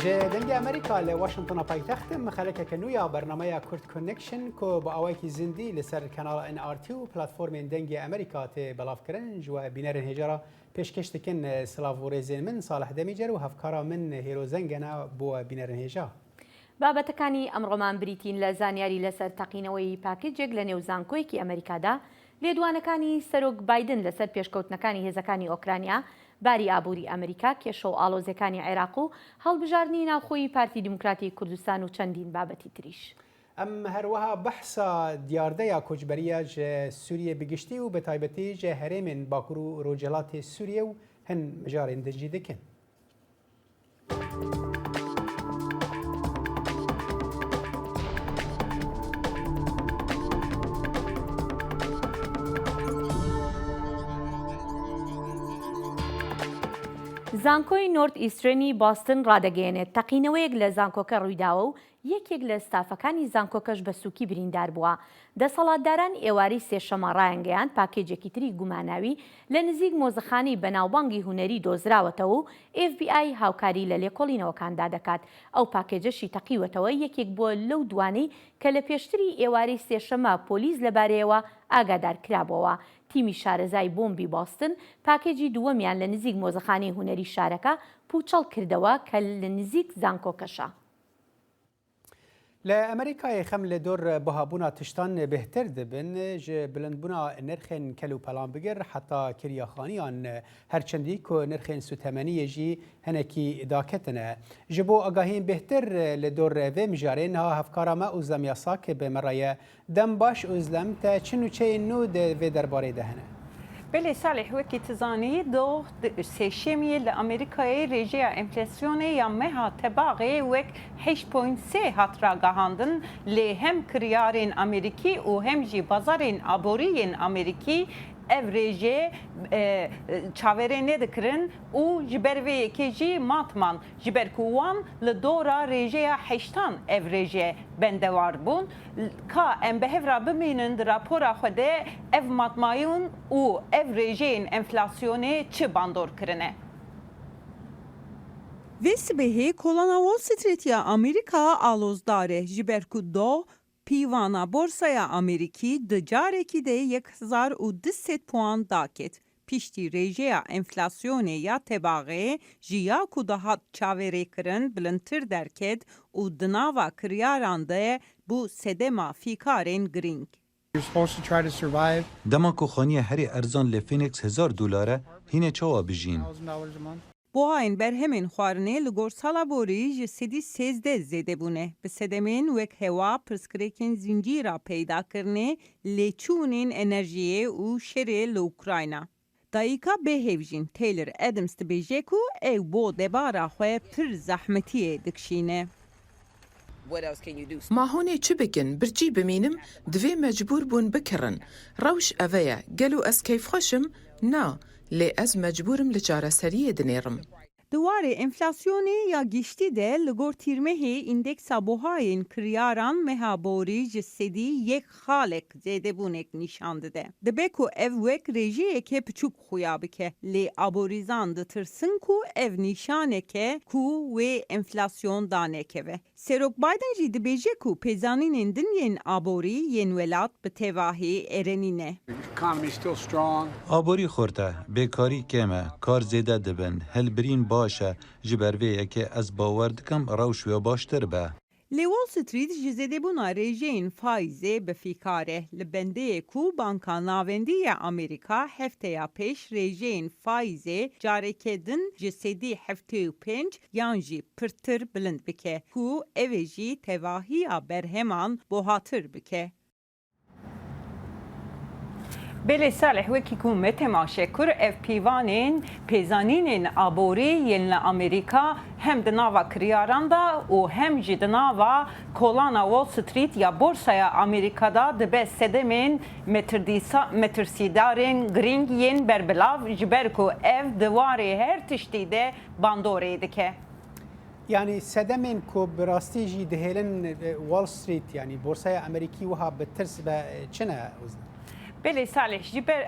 دنگ امریکا ل واشنطن پایتخت مخالکه کنویا برنامه کورد کانکشن کو با اوایکی زندی لسر کانال ان آر تی و پلتفرم دنگ امریکا ته بلاف کرنج و بینر هجرا پیشکش دکن سلاوورزین من صالح دمیجر و هفکارا من هیروزنگنا بو بینر هجرا بابەتەکانی ئەمڕۆمان بریتین لە زانیاری لەسەر تەقینەوەی پاکێجێک لە نێوزانکۆیەکی ئەمریکادا لێدوانەکانی سەرۆک بایدن لەسەر پێشکەوتنەکانی هێزەکانی ئۆکرانیا باری ئابووری ئەمریکا کێشە و ئاڵۆزەکانی عێراق و هەڵبژاردنی ناوخۆیی پارتی دیموکراتی کوردستان و چەندین بابەتی تریش. ام هروها بحثا دیارده کوچبریه ج سوریه بگشتی و به تایبەتی ج هەرێمên باکوور و ڕۆژهەڵاتی سوریه و هەن مژارên دەجی دکن. زانکۆی نۆرت ئیسترنی باستن ڕادەگەیەنێت تەقینەوەیەک لە زانکۆکە ڕوویداوە و یەکێک لە ستافەکانی زانکۆکەش بە سووکی بریندار بووە. دەسەڵاتداران ئێواری سێشەمە ڕایانگەیان پاکێجێکی تری گوماناوی لە نزیک مۆزەخانەی بەناوبانگی هونەری دۆزراوەتەوە و FBI هاوکاری لە لێکۆڵینەوەکاندا دەکات. ئەو پاکێجەشی تەقیوەتەوە یەکێک بووە لەو دوانەی کە لە پێشتری ئێواری سێشەمە پۆلیس لەبارەیەوە ئاگادار کرابەوە. تیمی شارەزای بۆمبی باستن پاکێجی دووەمیان لە نزیک مۆزەخانەی هونەری شارەکە پوچەڵ کردەوە کە لە نزیک زانکۆکەشە. لأمريكا خم لدور بهابونا تشتان بهتر دبن ج بلندبونا نرخن كلو بلان بگر حتى كريا خانيان هرچندي كو نرخن سوتمني جي هنكي داكتنا جبو اگاهين بهتر لدور و مجارين ها هفكارا ما اوزلم ياساك بمرايا دم باش اوزلم تا چنو چه نو ده و درباره دهنه بله صالح وکی تزانی دو سیشمی لامریکای رژیا انفلاسیونی یا مها تباغی وک 8.3 هات را گهاندن لی هم کریارین امریکی و هم جی بازارین آبورین امریکی evreje çavere ne dikrin u jiber ve yekeci matman jiber kuwan le dora rejeya heştan evreje bende var bun ka em behevra biminin rapora xwede ev matmayun u evrejeyin enflasyonu çi bandor kirine. Ve sibehê kolana Wall Street ya Amerika alozdare jiber ku do Pîvana Borsaya Amerîkî di carekî de 1200 puan daket. Piştî rêjeya enflasyonê ya tebaxê ji ya ku dihat çaverêkirin bilindtir derket û di nava kiryaran de bû sedema fîkarên girîng. Dema ku xaniya herî erzan li Phoenix $1000 hîne çawa bijîn. Bohayên berhemên xwarinê li gor sala borî ji sedî 13 zêde bûne. Bi sedemên wek hewa, pirsgirêkên zincîra peydakirinê, lêçûnên enerjiyê û şerê li Ukrayna. Dayîka bêhêv jîn Taylor Adams dibêje ku ew bo debara xwe pir zehmetiyê dikişîne. ما هونê çi bikin bircî bimînim divê mecbûr bûn bikirin. Rewş ev ye gelo ez keyfxweşim na lê ez mecbûrim li çareseriyê dinêrim. Di warê enflasyonê ya giştî de li gor tîrmehê îndeksa buhayên kiryaran meha borî ji sedî yek xalek zêdebûnek nîşan dide. Dibe ku ev wek rêjiyeke piçûk xuya bike. Lê aborîzan ditirsin ku ev nîşaneke ku wê enflasyon danekeve. Serok Biden jî dibêje ku pêzanînên dinyên aborî yên welat bi tevahî erenîne. Aborî xorte, bêkarî kêm e, kar zêde dibin, hilbirîn baş e ji ber vê yekê ez bawer dikim rewş wê baştir be. Li Wall Street ji zêdebûna rêjeyên faîzê bifîkare. Li bendeyê ku Banka Navendî ya Amerîka hefteya pêş rêjeyên faîzê carekê din ji sedî 75 yan jî pirtir bilind bike ku ev ê jî tevahiya berheman bohatır bike. بله صالح وکی کو متماشکر اف پیوانین پیزانین آبوری ین امریکا هم دناوا کریاران دا و هم جی دناوا کولانا وال ستریت یا بورسایا امریکا دا دبه سدمین مترسیدارین گرینگ ین بربلاو جبر کو اف دواری هر تشتی ده باندوری دکه. يعني سدمين كو براستي جي دهيلن وول ستريت يعني بورصة أمريكي وها بترس بچنا وزن بله صالح جبر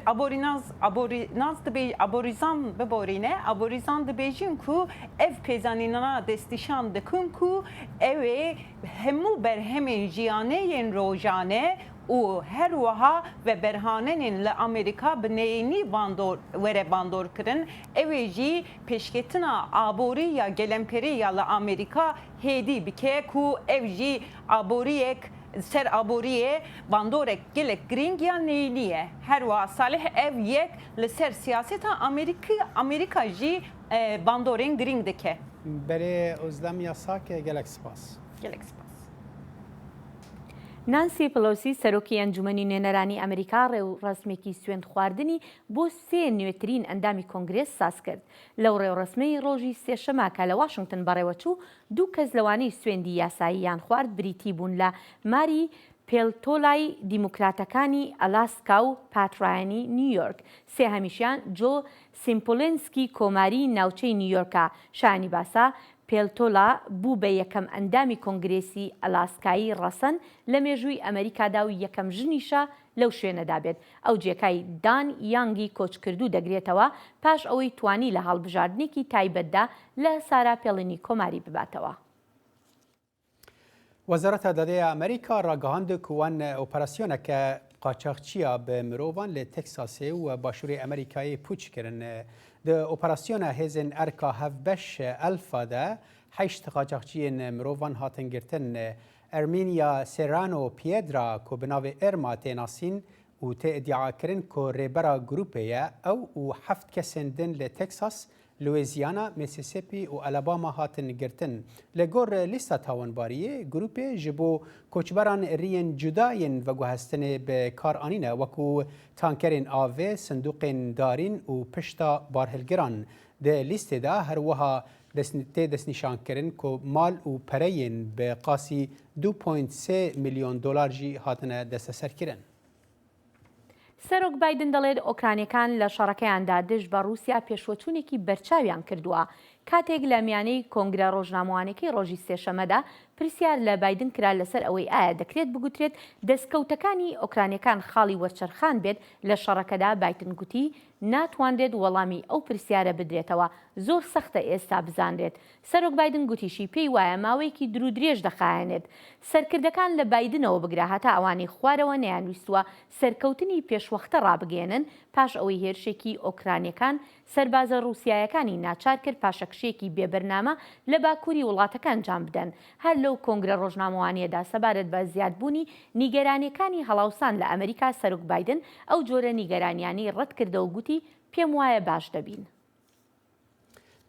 ابوریناز دبی ابوریزان ببورینه ابوریزان دبیجین کو اف پیزانینا دستیشان دکن کو اوه همو بر همین جیانه این روزانه و هر وها و برهانن لامریکا بنینی باندور وره باندور کرن اوه جی پیشکتنا ابوری یا گلمپری یا لامریکا هدی بکه کو اف جی ابوریک سر ابوریه باندورک گلک گرینگ یا نیلیه هر وا صالح اف یک لسر سیاست امریکا جی باندورین گرینگ دکه برای ازلم یاساک گلک سپاس نانسی پلۆسی سەرۆکی ئەنجومەنی نوێنەرانی ئەمریکا ڕێوڕسمێکی سوێند خواردنی بۆ سێ نوێترین ئەندامی کۆنگرێس ساز کرد لەو ڕێوڕسمەی ڕۆژی سێشەمە کە لە واشنگتن بەڕێوەچوو دوو کەس لەوانەی سوێندی یاساییان خوارد بریتی بوون لە ماری پێلتۆلای دیموکراتەکانی ئەلاسکا و پاترایانی نیویۆرک سێ هەمیشیان جۆ سیمپۆلنسکی کۆماری ناوچەی نیویۆرکە شایانی باسا پێلتۆلا بوو بە یەکەم ئەندامی کۆنگرێسی ئەلاسکایی ڕەسەن لە مێژووی ئەمریکادا و یەکەم ژنیشە لەو شوێنەدا بێت ئەو جێکای دان یانگی کۆچکردو دەگرێتەوە پاش ئەوەی توانی لە هەڵبژاردنێکی تایبەتدا لە سارا پێڵینی کۆماری بباتەوە. وەزارەتە دەدەیە ئەمریکا ڕاگەهاند کوان ئۆپەراسیۆنەکە قاچاقچیە بە مرۆڤان لە تەکساسێ و باشووری ئەمریکایی پوچکردن ئۆپەراسیۆنە هێزن ئەرکا هەڤبەش ئەلفادا حیشت قاچاقچیên مرۆڤان هاتنگرتن ئەرمینیا سێرانۆ پیێدرا کۆ بناوێ ئێرما تێناسین و تێ ئیدعاکردن کۆ رێبەرا گروپەیە ئەو و حەفت کەسên din لە تەکساس لویزیانا، میسیسیپی و ئەلەباما هاتن گرتن لە گۆڕ لیستە تاوانباریە گروپێ ji بۆ کۆچبەران ریên cudayên veguhestinê bi karanîne wekû tankerên avê, sindoqên darîn û pişta barhilgiran. Di lîstê de her wiha tê destnîşankirin ku mal û pereyên bi qasî 2.3 milyon dolar jî hatine desteserkirin. سەرۆک بایدن دەڵێت ئۆکرانیەکان لە شەڕەکەیاندا دژ بە رووسیا پێشوەچوونێکی بەرچاویان کردووە کاتێک لە میانەی کۆنگرە ڕۆژنامەوانێکی ڕۆژی سێشەمەدا پرسیار لە بایدن کرا لەسەر ئەوەی ئایا دەکرێت بگوترێت دەستکەوتەکانی ئۆکرانیەکان خاڵی وەرچەرخان بێت لە شەڕەکەدا بایدن گوتی ناتوانرێت وەڵامی ئەو پرسیارە بدرێتەوە زۆر سەختە ئێستا بزانرێت سەرۆک بایدن گوتیشی پێی وایە ماوەیەکی درو درێژ دەخایەنێت سەرکردەکان لە بایدنەوە بگرا هەتا ئەوانەی خوارەوە نەیانویستووە سەرکەوتنی پێشوەختە ڕابگەێنن پاش ئەوەی هێرشێکی ئۆکرانیەکان سەربازە رووسیایەکانی ناچار کرد پاشەکشێکی بێبەرنامە لە باکووری وڵاتەکان جام بدەن هەر لەو کۆنگرە ڕۆژنامەوانیەدا سەبارەت بە زیادبوونی نیگەرانیەکانی هەڵاوسان لە ئەمریکا سەرۆک بایدن ئەو جۆرە نیگەرانیانی ڕەت کردەوە گوتی پێم وایە باش دەبین.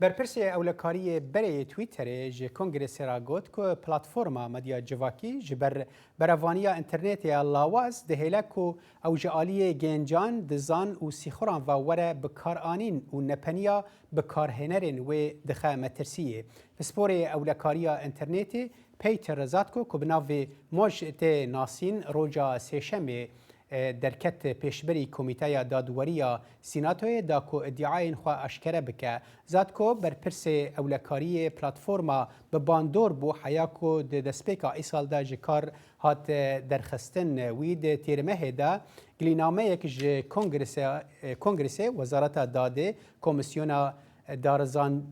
برپرسی اولکاری برای توییتر جه کنگرس را گفت که پلتفرما مدیا جواکی جبر بروانیا اینترنت یا لاواز دهیله که او جالی گنجان دزان و سیخوران و وره بکارانین و نپنیا بکارهنرین و دخه مترسیه. بسپور اولکاری اینترنتی پیتر رزاد که بناوی موج ناسین روجا سیشمه درکت پیشبری کمیته دادوری سیناتوی دا کو ادعای خو اشکره بکه زاد کو برپرس اولکاری پلتفرما به باندور بو حیا کو د دسپیکا ایسال دا جکار هات درخستن وید تیرمه دا گلینامه یک ج کنگرس وزارت داده کمیسیون دارزان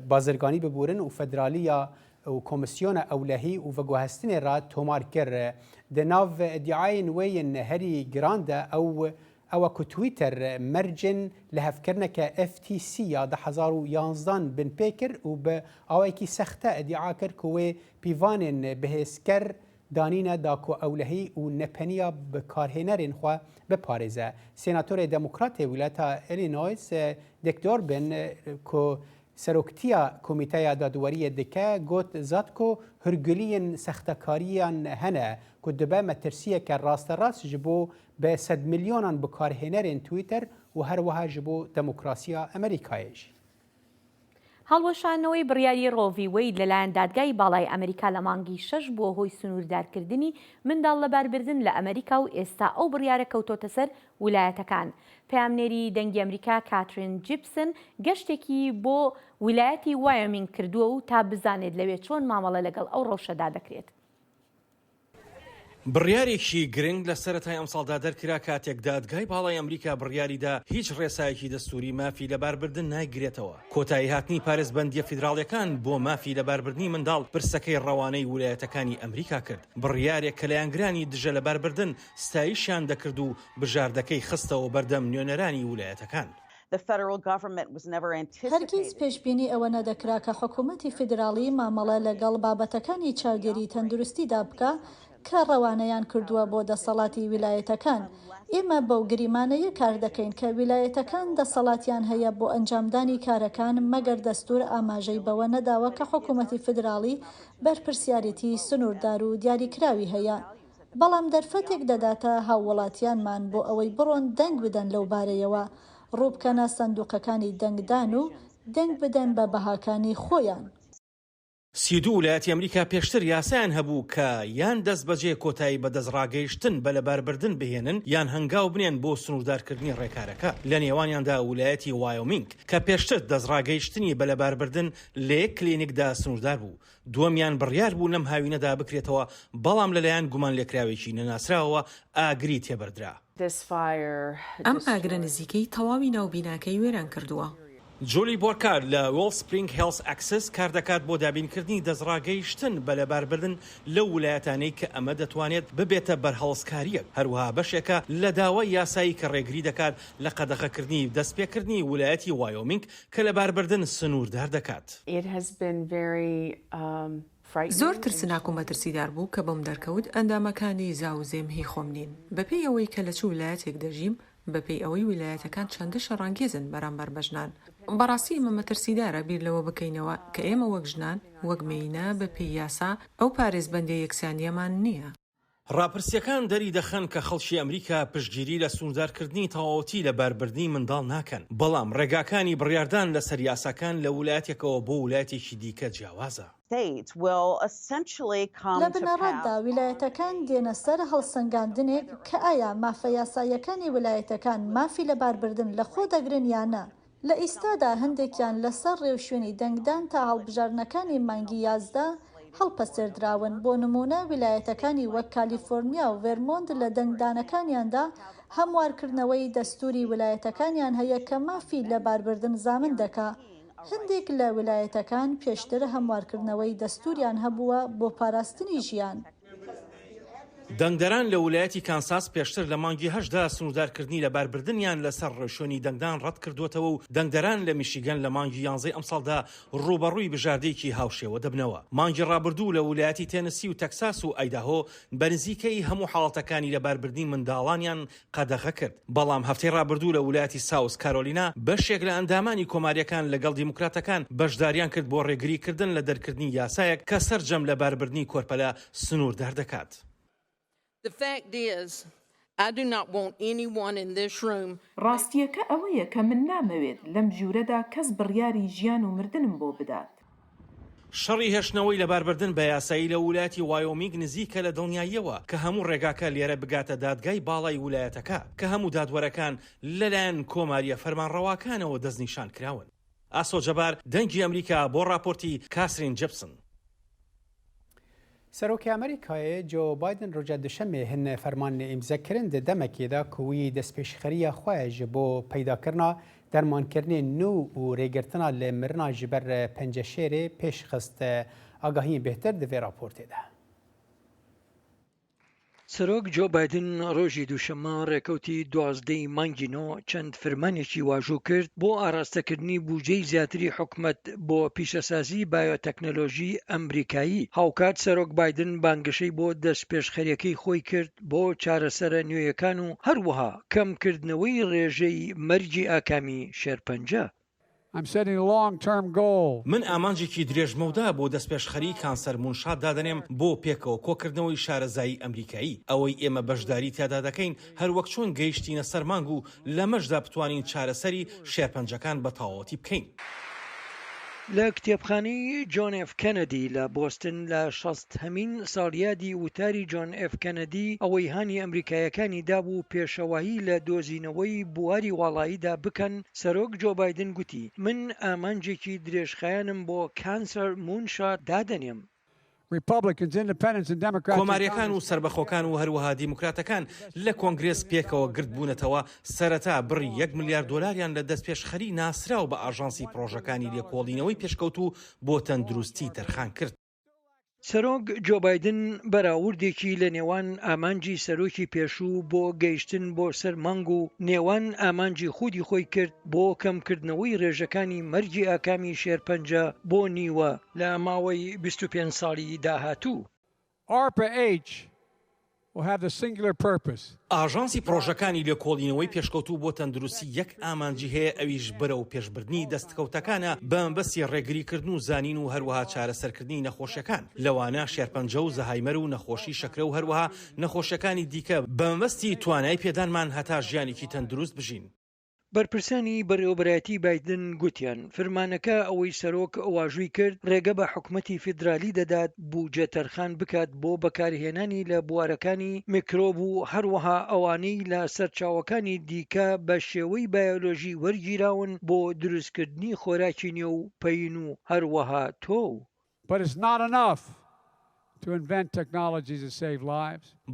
بازرگانی ببورن و فدرالیا و کمیسیون اولهی و وگوهستن را تومار کر دناو ادعای وین هری گراند او کو تویتر مرجن لهفکرنه که FTC یا 2011 بن پیکر و به اوی کی سخته ادعا کر کوی پیوانن بهسکر دانینه دا کو اولهی و نپنیا به کارهنرین خو به پاریزه سناتور دموکرات ولایت ایلینویس دکتور بن کو سروکتیا کمیته دادوری دکه گوت زاد کو هرگلین سختکاریان هنه که دبه مترسیه که راست جبو به 100 میلیونان بکارهنرین تویتر و هر وها جبو دموکراسیا امریکایش. هەڵوەشانەوەی بڕیاری ڕۆڤی وەید لەلایەن دادگای باڵای ئەمریکا لە مانگی 6 بۆ هۆی سنووردارکردنی منداڵ لەباربردن لە ئەمریکا و ئێستا ئەو بڕیارە کەوتۆتە سەر ویلایەتەکان. پەیامنێری دەنگی ئەمریکا کاترین جیپسن گەشتێکی بۆ ویلایەتی وایۆمینگ کردووە و تا بزانێت لەوێ چۆن مامەڵە لەگەڵ ئەو ڕەوشەدا دەکرێت. بڕیارێکی گرنگ لە سەرەتای ئەم ساڵدا دەرکرا کاتێک دادگای باڵای ئەمریکا بڕیاریدا هیچ ڕێسایەکی دەستوری مافی لەباربردن نایگرێتەوە. کۆتایی هاتنی پارێزبەندیە فیدراڵیەکان بۆ مافی لەباربردنی منداڵ پرسەکەی ڕەوانەی ویلایەتەکانی ئەمریکا کرد. بڕیارێک کە لایەنگرانی دژە لەباربردن ستایشیان دەکرد و بژاردەکەی خستەوە بەردەم نوێنەرانی ویلایەتەکان. هەرگیز پێشبینی ئەوە نەدەکرا کە حکوومەتی فیدراڵی مامەڵە لەگەڵ بابەتەکانی چاودێری تەندروستیدا بکە کە ڕەوانەیان کردووە بۆ دەسەڵاتی ویلایەتەکان. ئێمە بەو گریمانەیە کار دەکەین کە ویلایەتەکان دەسەڵاتیان هەیە بۆ ئەنجامدانی کارەکان مەگەر دەستور ئاماژەی بەوە نەداوە کە حکوومەتی فیدراڵی بەرپرسیارەتی سنووردار و دیاریکراوی هەیە. بەڵام دەرفەتێک دەداتە هاووڵاتیانمان بۆ ئەوەی بڕۆن دەنگ بدەن لەو بارەیەوە، ڕووبکەنە سندوقەکانی دەنگدان و دەنگ بدەن بە بەهاکانی خۆیان. 32 ویلایەتی ئەمریکا پێشتر یاسایان هەبوو کە یان دەست بەجێ کۆتایی بە دەستڕاگەیشتن بە لەباربردن بهێنن یان هەنگاو بنێن بۆ سنووردارکردنی ڕێکارەکە. لە نێوانیاندا ویلایەتی وایۆمینگ کە پێشتر دەستڕاگەیشتنی بە لەباربردن لە یەک کلینیکدا سنووردار بوو. دووەمیان بڕیار بوو لەم هاوینەدا بکرێتەوە، بەڵام لەلایەن گومان لێکراوێکی نەناسراوەوە ئاگری تێبەردرا. ئەم ئاگرە نزیکەی تەواوی ناوبیناکەی وێران کردووە. جۆلی بۆرکار لە وۆل سپرینگ هێڵس ئەکسس کار دەکات بۆ دابینکردنی دەستڕاگەیشتن بە لەباربردن لەو ویلایەتانەی کە ئەمە دەتوانێت ببێتە بەرهەڵسکاریەک، هەروەها بەشێکە لە داوای یاسایی کە ڕێگری دەکات لە قەدەغەکردنی دەستپێکردنی ویلایەتی وایۆمینگ کە لەباربردن سنووردار دەکات. زۆر ترسناک و مەترسیدار بوو کە بەم دەرکەوت ئەندامەکانی زاوزێم هی خۆم نین. بەپێی ئەوەی کە لە چ ویلایەتێک دەژیم، بەپێی ئەوەی ویلایەتەکان چەندە شەڕانگێزن بەرامبەر بە ژنان. بەڕاستی ئمە مەترسیدارە بیر لەوە بکەینەوە کە ئێمە وەک ژنان وەک مێینە بەپێی یاسا ئەو پارێزبەندی یەکسانیەمان نییە. ڕاپرسیەکان دەری دەخەن کە خەڵکی ئەمریکا پشتگیری لە سنووردارکردنی تەواوەتی لە باربردنی منداڵ ناکەن، بەڵام ڕێگاکانی بڕیاردان لەسەر یاساکان لە ویلایەتێکەوە بۆ ویلایەتێکی دیکە جیاوازە. لە بنەڕەتدا ویلایەتەکان دێنە سەر هەڵسەنگاندنێک کە ئایا مافە یاسایەکانی ویلایەتەکان مافی لە باربردن لە خۆ دەگرن یانە. لە ئیستادا هەندێکیان لەسەر ڕێوشوێنی دەنگدان تا هەڵبژارنەکانی مانگی 11 هەڵپەسێردراون. بۆ نمونە ویلایەتەکانی وەک کالیفۆرنیا و ڤێرمۆند لە دەنگدانەکانیاندا هەموارکردنەوەی دەستوری ویلایەتەکانیان هەیە کە مافی لە باربردن زامن دەکا. هەندێک لە ویلایەتەکان پێشتر هەموارکردنەوەی دەستوریان هەبووە بۆ پاراستنی ژیان. دەنگدەران لە ویلایەتی کانساس پێشتر لە مانگی 8دا سنووردارکردنی لە باربردنیان لەسەر ڕێشۆنی دەنگدان ڕەت کردوتەوە و دەنگدەران لە میشیگەن لە مانگی 11 ئەم ساڵدا ڕوبەڕووی بژاردەیەکی هاوشێوە دەبنەوە. مانگی ڕابردوو لە ویلایەتی تێنسی و تەکساس و ئایداهۆ بەنزیکەی هەموو حاڵەتەکانی لە باربردنی منداڵانیان قەدەغە کرد. بەڵام هەفتەی ڕابردوو لە ویلایەتی ساوس کارۆلینا بەشێک لە ئەندامانی کۆماریەکان لەگەڵ دیموکراتەکان بەشداریان کرد بۆ ڕێگریکردن لە دەرکردنی یاسایەک کە سەرجەم لە باربردنی کۆرپەلە سنووردار دەکات. ڕاستیەکە ئەوەیە کە من نامەوێت لەم ژوورەدا کەس بڕیاری ژیان و مردنم بۆ بدات. شەڕی هێشتنەوەی لە باربردن بە یاسایی لە ویلایەتی وایۆمینگ نزیکە لە دڵنیاییەوە کە هەموو ڕێگاکە لێرە بگاتە دادگای باڵای ویلایەتەکە کە هەموو دادوەرەکان لەلایەن کۆماریە فەرمانڕەواکانەوە دەستنیشان کراون. ئاسۆ جەبار، دەنگی ئەمریکا بۆ راپۆرتی کاسرین جەپسن. سەرۆکی ئەمریکایە جۆ بایدن ڕۆژە دوشەمێ هەن فەرمان ئیمزەکردن دەمەکێدا کوی دەستپێشخەریە خۆیش بۆ پەیداکردنا دەرمانکردنی نو و ڕێگرتنا لە مرنا ji ber penceşêrê pêşxist agahiyên bêhtir di vê raportê de. سەرۆک جۆ بایدن ڕۆژی دووشەممە ڕێکەوتی 12 مانگی نۆ چەند فرمانێکی واژوو کرد بۆ ئاراستەکردنی بودجەی زیاتری حکومەت بۆ پیشەسازی بایۆتەکنۆلۆژی ئەمریکایی. هاوکات سەرۆک بایدن بانگشەی بۆ دەستپێشخەریەکەی خۆی کرد بۆ چارەسەرە نوێیەکان و هەروەها کەمکردنەوەی ڕێژەی مەرجی ئاکامی شێرپەنجە. من ئامانجێکی درێژمەودا بۆ دەستپێشخەری کانسەر مونشات دادەنێم بۆ پێکەوە کۆکردنەوەی شارەزایی ئەمریکایی. ئەوەی ئێمە بەشداری تیادا دەکەین هەروەک چۆن گەیشتینە سەرمانگ و لەمەشدا بتوانین چارەسەری شێرپەنجەکان بە تەواوەتی بکەین. لە کتێبخانەی جۆن ئف کەنەدی لە بۆستن لە 60هەمین ساڵیادی وتاری جۆن ئف کەنەدی ئەوەی هانی ئەمریکایەکانی دابوو پێشەوایی لە دۆزینەوەی بواری وڵاییدا بکەن، سەرۆک جۆ بایدن گوتی من ئامانجێکی درێژخایەنم بۆ کانسەر مونشات دادەنێم. کۆماریەکان و سربەخۆکان و هەروەها دیموکراتەکان لە کۆنگرێس پێکەوە گرت بوونەتەوە سەرەتا بڕی 1 ملیار دۆلاریان لە دەست پێشخەری ناسراو بە ئاژانسی پرۆژەکانی لێکۆڵینەوەی پێشکەوت و بۆ تەندروستی تەرخان کرد. سەرۆک جۆ بایدن بەراوردێکی لە نێوان ئامانجی سەرۆکی پێشوو بۆ گەیشتن بۆ سەر مانگ و نێوان ئامانجی خودی خۆی کرد بۆ کەمکردنەوەی ڕێژەکانی مەرجی ئاکامی شێرپەنجە بۆ نیوە لە ماوەی 25 ساڵی داهاتوو. ئاژانسی پرۆژەکانی لێکۆڵینەوەی پێشکەوتوو بۆ تەندروستی یەک ئامانجی هەیە، ئەویش بەرە و پێشبردننی دەستکەوتەکانە بەمبەستی ڕێگریکردن و زانین و هەروەها چارەسەرکردنی نەخۆشیەکان. لەوانە شێرپەنجە و زەهایمەر و نەخۆشی شەکرە و هەروەها نەخۆشیەکانی دیکە بەمبەستی توانای پێدانمان هەتا ژیانێکی تەندروست بژین. بەرپرسانی بەڕێوەبەرایەتی بایدن گوتیان فەرمانەکە ئەوەی سەرۆک واژووی کرد ڕێگە بە حکومەتی فیدرالی دەدات بوجە تەرخان بکات بۆ بەکارهێنانی لە بوارەکانی میکرۆب و هەروەها ئەوانەی لە سەرچاوەکانی دیکە بە شێوەی بایۆلۆژی وەرگیراون بۆ دروستکردنی خۆراکی نوێ و پەین و هەروەها تۆ.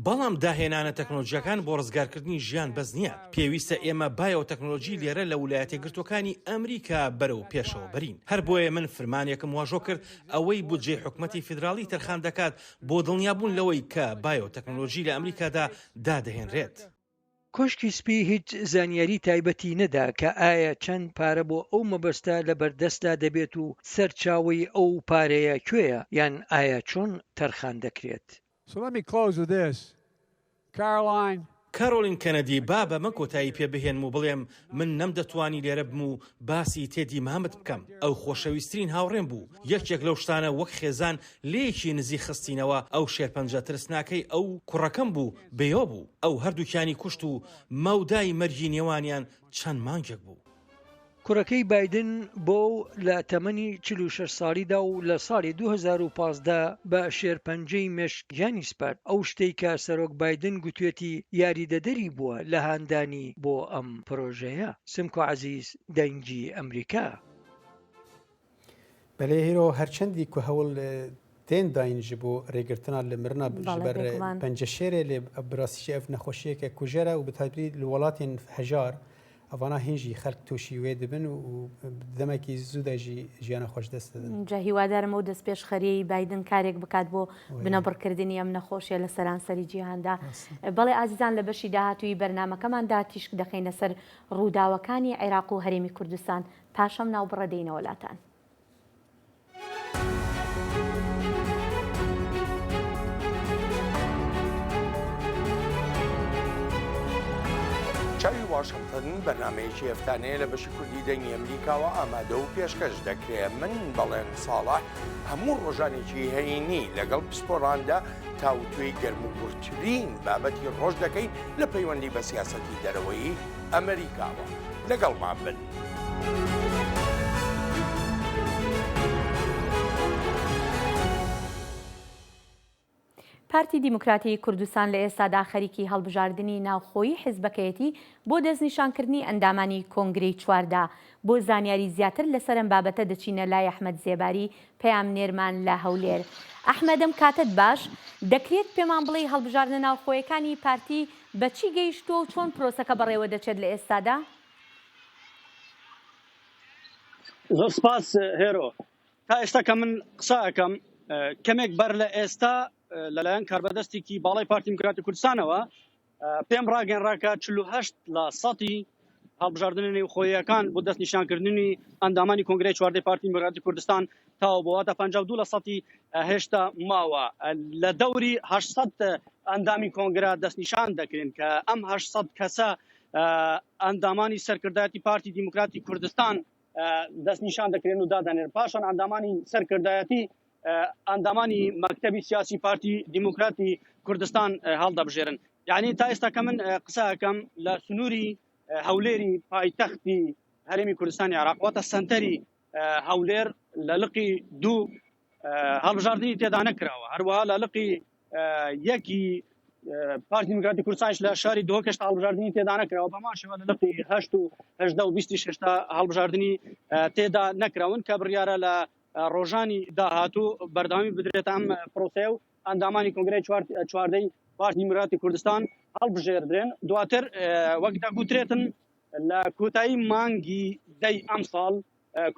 بەڵام داهێنانە تەکنۆلۆژیەکان بۆ ڕزگارکردنی ژیان بەس نییە. پێویستە ئێمە بایۆ تەکنۆلۆژی لێرە لە ویلایەتە گرتوەکانی ئەمریکا بەرەو پێشەوە بەرین. هەر بۆیە من فرمانێکم واژۆ کرد ئەوەی بودجێ حکومەتی فیدرالی تەرخان دەکات بۆ دڵنیابوون لەوەی کە بایۆ تەکنۆلۆژی لە ئەمریکادا دادەهێنرێت. کۆشکی سپی هیچ زانیاری تایبەتی نەدا کە ئایا چەند پارە بۆ ئەو مەبەستە لە بەردەستدا دەبێت و سەرچاوی ئەو پارەیە کوێیە یان ئایا چۆن تەرخان دەکرێت. کارۆلین کەنەدی با بەمە کۆتایی پێ بهێنم و بڵێم من نەمدەتوانی لێرە بم و باسی تێدی مامت بکەم. ئەو خۆشەویستترین هاوڕێم بوو. یەکێک لەو شتانە وەک خێزان لێیەکی نزی خستینەوە. ئەو شێرپەنجە ترسناکەی ئەو کوڕەکەم بوو بێیۆ بوو. ئەو هەردووکیانی کوشت و مەودای مەرجی نێوانیان چەند مانگێک بوو. کوڕەکەی بایدن بۆ لە تەمەنی 46 ساڵیدا و لە ساڵی 2015 بە شێرپەنجەی مێشکیانی سپارد. ئەو شتەی کە سەرۆک بایدن گوتوێتی یاریدەدەری بووە لە هاندانی بۆ ئەم پرۆژەیە. سمکۆ عەزیز، دەنگی ئەمریکا. بەلێ هیرۆ هەرچەندی کو هەوڵ تێن داینج بۆ ڕێگرتنا لە مرنا بەر پەنجەشێرێ لێ براسیی ئەف نەخۆشیەکە کوژێرە و بەتایبەتی لە وڵاتین هەژار ئەوانە هینجی خەڵک تووشی وێ دەبن و دەمێکی زوودەژی ژیانە خۆش دەست دەدەن. جا هیوادارمە و دەست پێش خەریەی بایدن کارێک بکات بۆ بنەبڕکردنی ئەم نەخۆشیە لە سەرانسەری جیهاندا. بەڵێ ئازیزان لە بەشی داهاتووی بەرنامەکەماندا تیشک دەخینە سەر ڕووداوەکانی عێراق و هەرێمی کوردستان پاشەم ناوبڕەدەینەوە وڵاتان. چاوی واشنگتن بەرنامەیەکی هەفتانەیە لە بەشی کوردی دەنگی ئەمریکاوە ئامادە و پێشکەش دەکرێت. من بەڵێن ساڵح هەموو ڕۆژانێکی هەینی لەگەڵ پسپۆڕاندا تاوتوێی گەرموگورترین بابەتی ڕۆژ دەکەین لە پەیوەندی بە سیاسەتی دەرەوەی ئەمریکاوە. لەگەڵمان بن. پارتی دیموکراتی کوردستان لە ئێستادا خەریکی هەڵبژاردننی ناوخۆیی حیزبەکەیەتی بۆ دەستنیشانکردنی ئەندامانی کۆنگرەی چواردا. بۆ زانیاری زیاتر لەسەر ئەم بابەتە دەچینە لای ئەحمەد زێباری پەیامنێرمان لە هەولێر. ئەحمەدم کاتت باش، دەکرێت پێمان بڵێ هەڵبژاردنە ناوخۆیەکانی پارتی بەچی گەیشتووە و چۆن پرۆسەکە بەڕێوە دەچێت لە ئێستادا؟ زۆر سپاس هێرۆ. تا ئێستا کە من قسە ئەەکەم کەمێک بەر لە ئێستا لەلایەن کاربەدەستێکی باڵای پارتی دیموکراتی کوردستانەوە پێم ڕاگەنڕاکە 48 لە سەدی هەڵبژاردننی نێوخۆییەکان بۆ دەستنیشانکردنی ئەندامانی کۆنگرەی چواردەی پارتی دیموکراتی کوردستان تاوە بۆواتە 52 لە سەدی هێشتا ماوە. لە دەوری 800 ئەندامی کۆنگرە دەستنیشان دەکرێن کە ئەم 800 کەسە ئەندامانی سەرکردایەتی پارتی دیموکراتی کوردستان دەستنیشان دەکرێن و دادەنێن. پاشان ئەندامانی سەرکردایەتی ئەندامانی مەکتەبی سیاسی پارتی دیموکراتی کوردستان هەڵدەبژێرن. یعنی تا ئێستا کە من قسە ئەەکەم لە سنووری هەولێری پایتەختی هەرێمی کوردستانی عێراق واتە سەنتەری هەولێر لە لقی 2 هەڵبژاردننی تێدا نەکراوە. هەروەها لە لقی 1 پارتی دیموکراتی کوردستانش لە شاری 2 کەشتا هەڵبژاردننی تێدا نەکراوە. بەماشەوە لە لقی 8 و 18 و 26 هەڵبژاردننی تێدا نەکراون کە بڕیارە لە ڕۆژانی داهاتوو بەردامی بدرێت ئەم پرۆسەیە و ئەندامانی کۆنگرەی چواردەی پارتی دیموکراتی کوردستان هەڵبژێردرێن دواتر وەک دەگوترێتن لە کۆتایی مانگی دەی ئەم ساڵ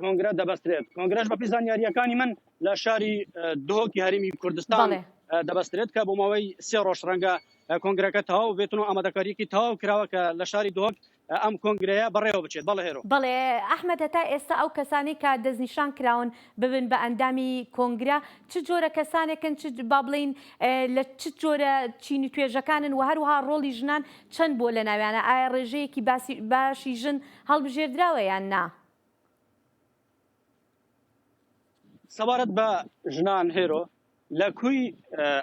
کۆنگرە دەبەسترێت کۆنگرەش بە پیزانیاریەکانی من لە شاری دهۆکی هەرێمی کوردستان دەبەسترێت کە بۆ ماوەی 3 ڕۆژ ڕەنگە کۆنگرەکە تەواو بێتن و ئامادەکاریەکی تەواو کراوە کە لە شاری دهۆک ئەم کۆنگرەیە بەڕێوە بچێت. بەڵێ هێرۆ بەڵێ ئەحمەد هەتا ئێستا ئەو کەسانی کە دەستنیشان کراون ببن بە ئەندامی کۆنگرە چ جۆرە کەسانێکن چ با بڵین لە چ جۆرە چینی توێژەکانن و هەروها ڕۆڵی ژنان چەند بۆ لە ناویانە ئایا ڕێژەیەکی باشی ژن هەڵبژێردراوە یان نا؟ سەبارەت بە ژنان هێرۆ لە کوی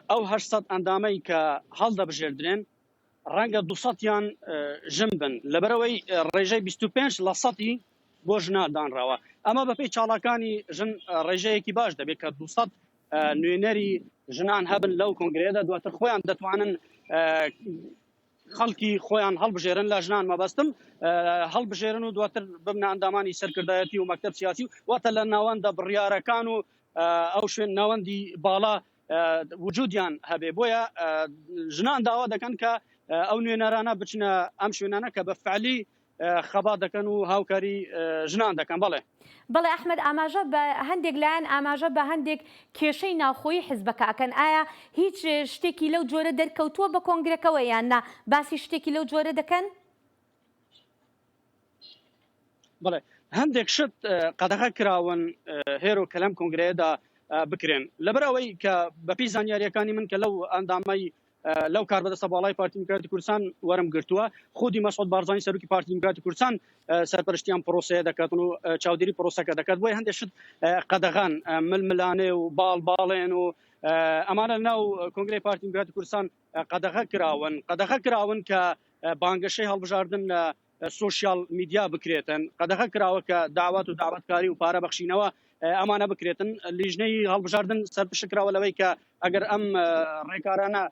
ئەو 800 ئەندامەی کە هەڵدەبژێردرێن ڕەنگە 200یان ژن بن لەبەرەوەی ڕێژەی 25% بۆ ژنا دانراوە ئەمە بەپێی چاڵەکانی ژن ڕێژەیەکی باش دەبێت کە 200 نوێنەری ژنان هەبن لەو کۆنگرەیەدا دواتر خۆیان دەتوانن خەڵکی خۆیان هەڵبژێرن لە ژنان مەبەستم هەڵبژێرن و دواتر ببنە ئەندامانی سەرکردایەتی و مەکتەب سیاسی واتە لە ناوەندە بڕیارەکان و ئەو شوێن ناوەندی باڵا وجودیان هەبێ بۆیە ژنان داوا دەکەن کە ئەو نوێنەرانە بچنە ئەم شوێنانە کە بە فعلی خەبا دەکەن و هاوکاری ژنان دەکەن. بەڵێ ئەحمەد ئاماژە بە هەندێک لایەن ئاماژە بە هەندێک کێشەی ناوخۆیی حیزبەکە ئەکەن ئایا هیچ شتێکی لەو جۆرە دەرکەوتووە بە کۆنگرەکەوە یان نا باسی شتێکی لەو جۆرە دەکەن؟ بڵێ هەندێک شت قەدەغە کراون هێرۆ کە لەم کۆنگرەیەدا بکرێن لەبەرەوەی کە بەپی زانیاریەکانی من کە لەو ئەندامەی لەو کاربەدەستە باڵای پارتی دیموکراتی کوردستان وەرم گرتووە خودی مەسعود بارزانی سەرۆکی پارتی دیموکراتی کوردستان سەرپەرشتیان پرۆسەیە دەکاتن و چاودێری پرۆسەکە دەکات بۆیە هەندێک شت قەدەغان ململانێ و باڵێن و ئەمانە ناو کۆنگرەی پارتی دیموکراتی کوردستان قەدەغە کراون کە بانگەشەی هەڵبژاردن لە سوشیال میدیا بکرێتن قەدەغە کراوە کە داوات و داواتکاری و پارە بەخشینەوە ئەمانە بکرێتن لیژنەی هەڵبژاردن سەرپشکراوە لەوەی کە ئەگەر ئەم ڕێکارانە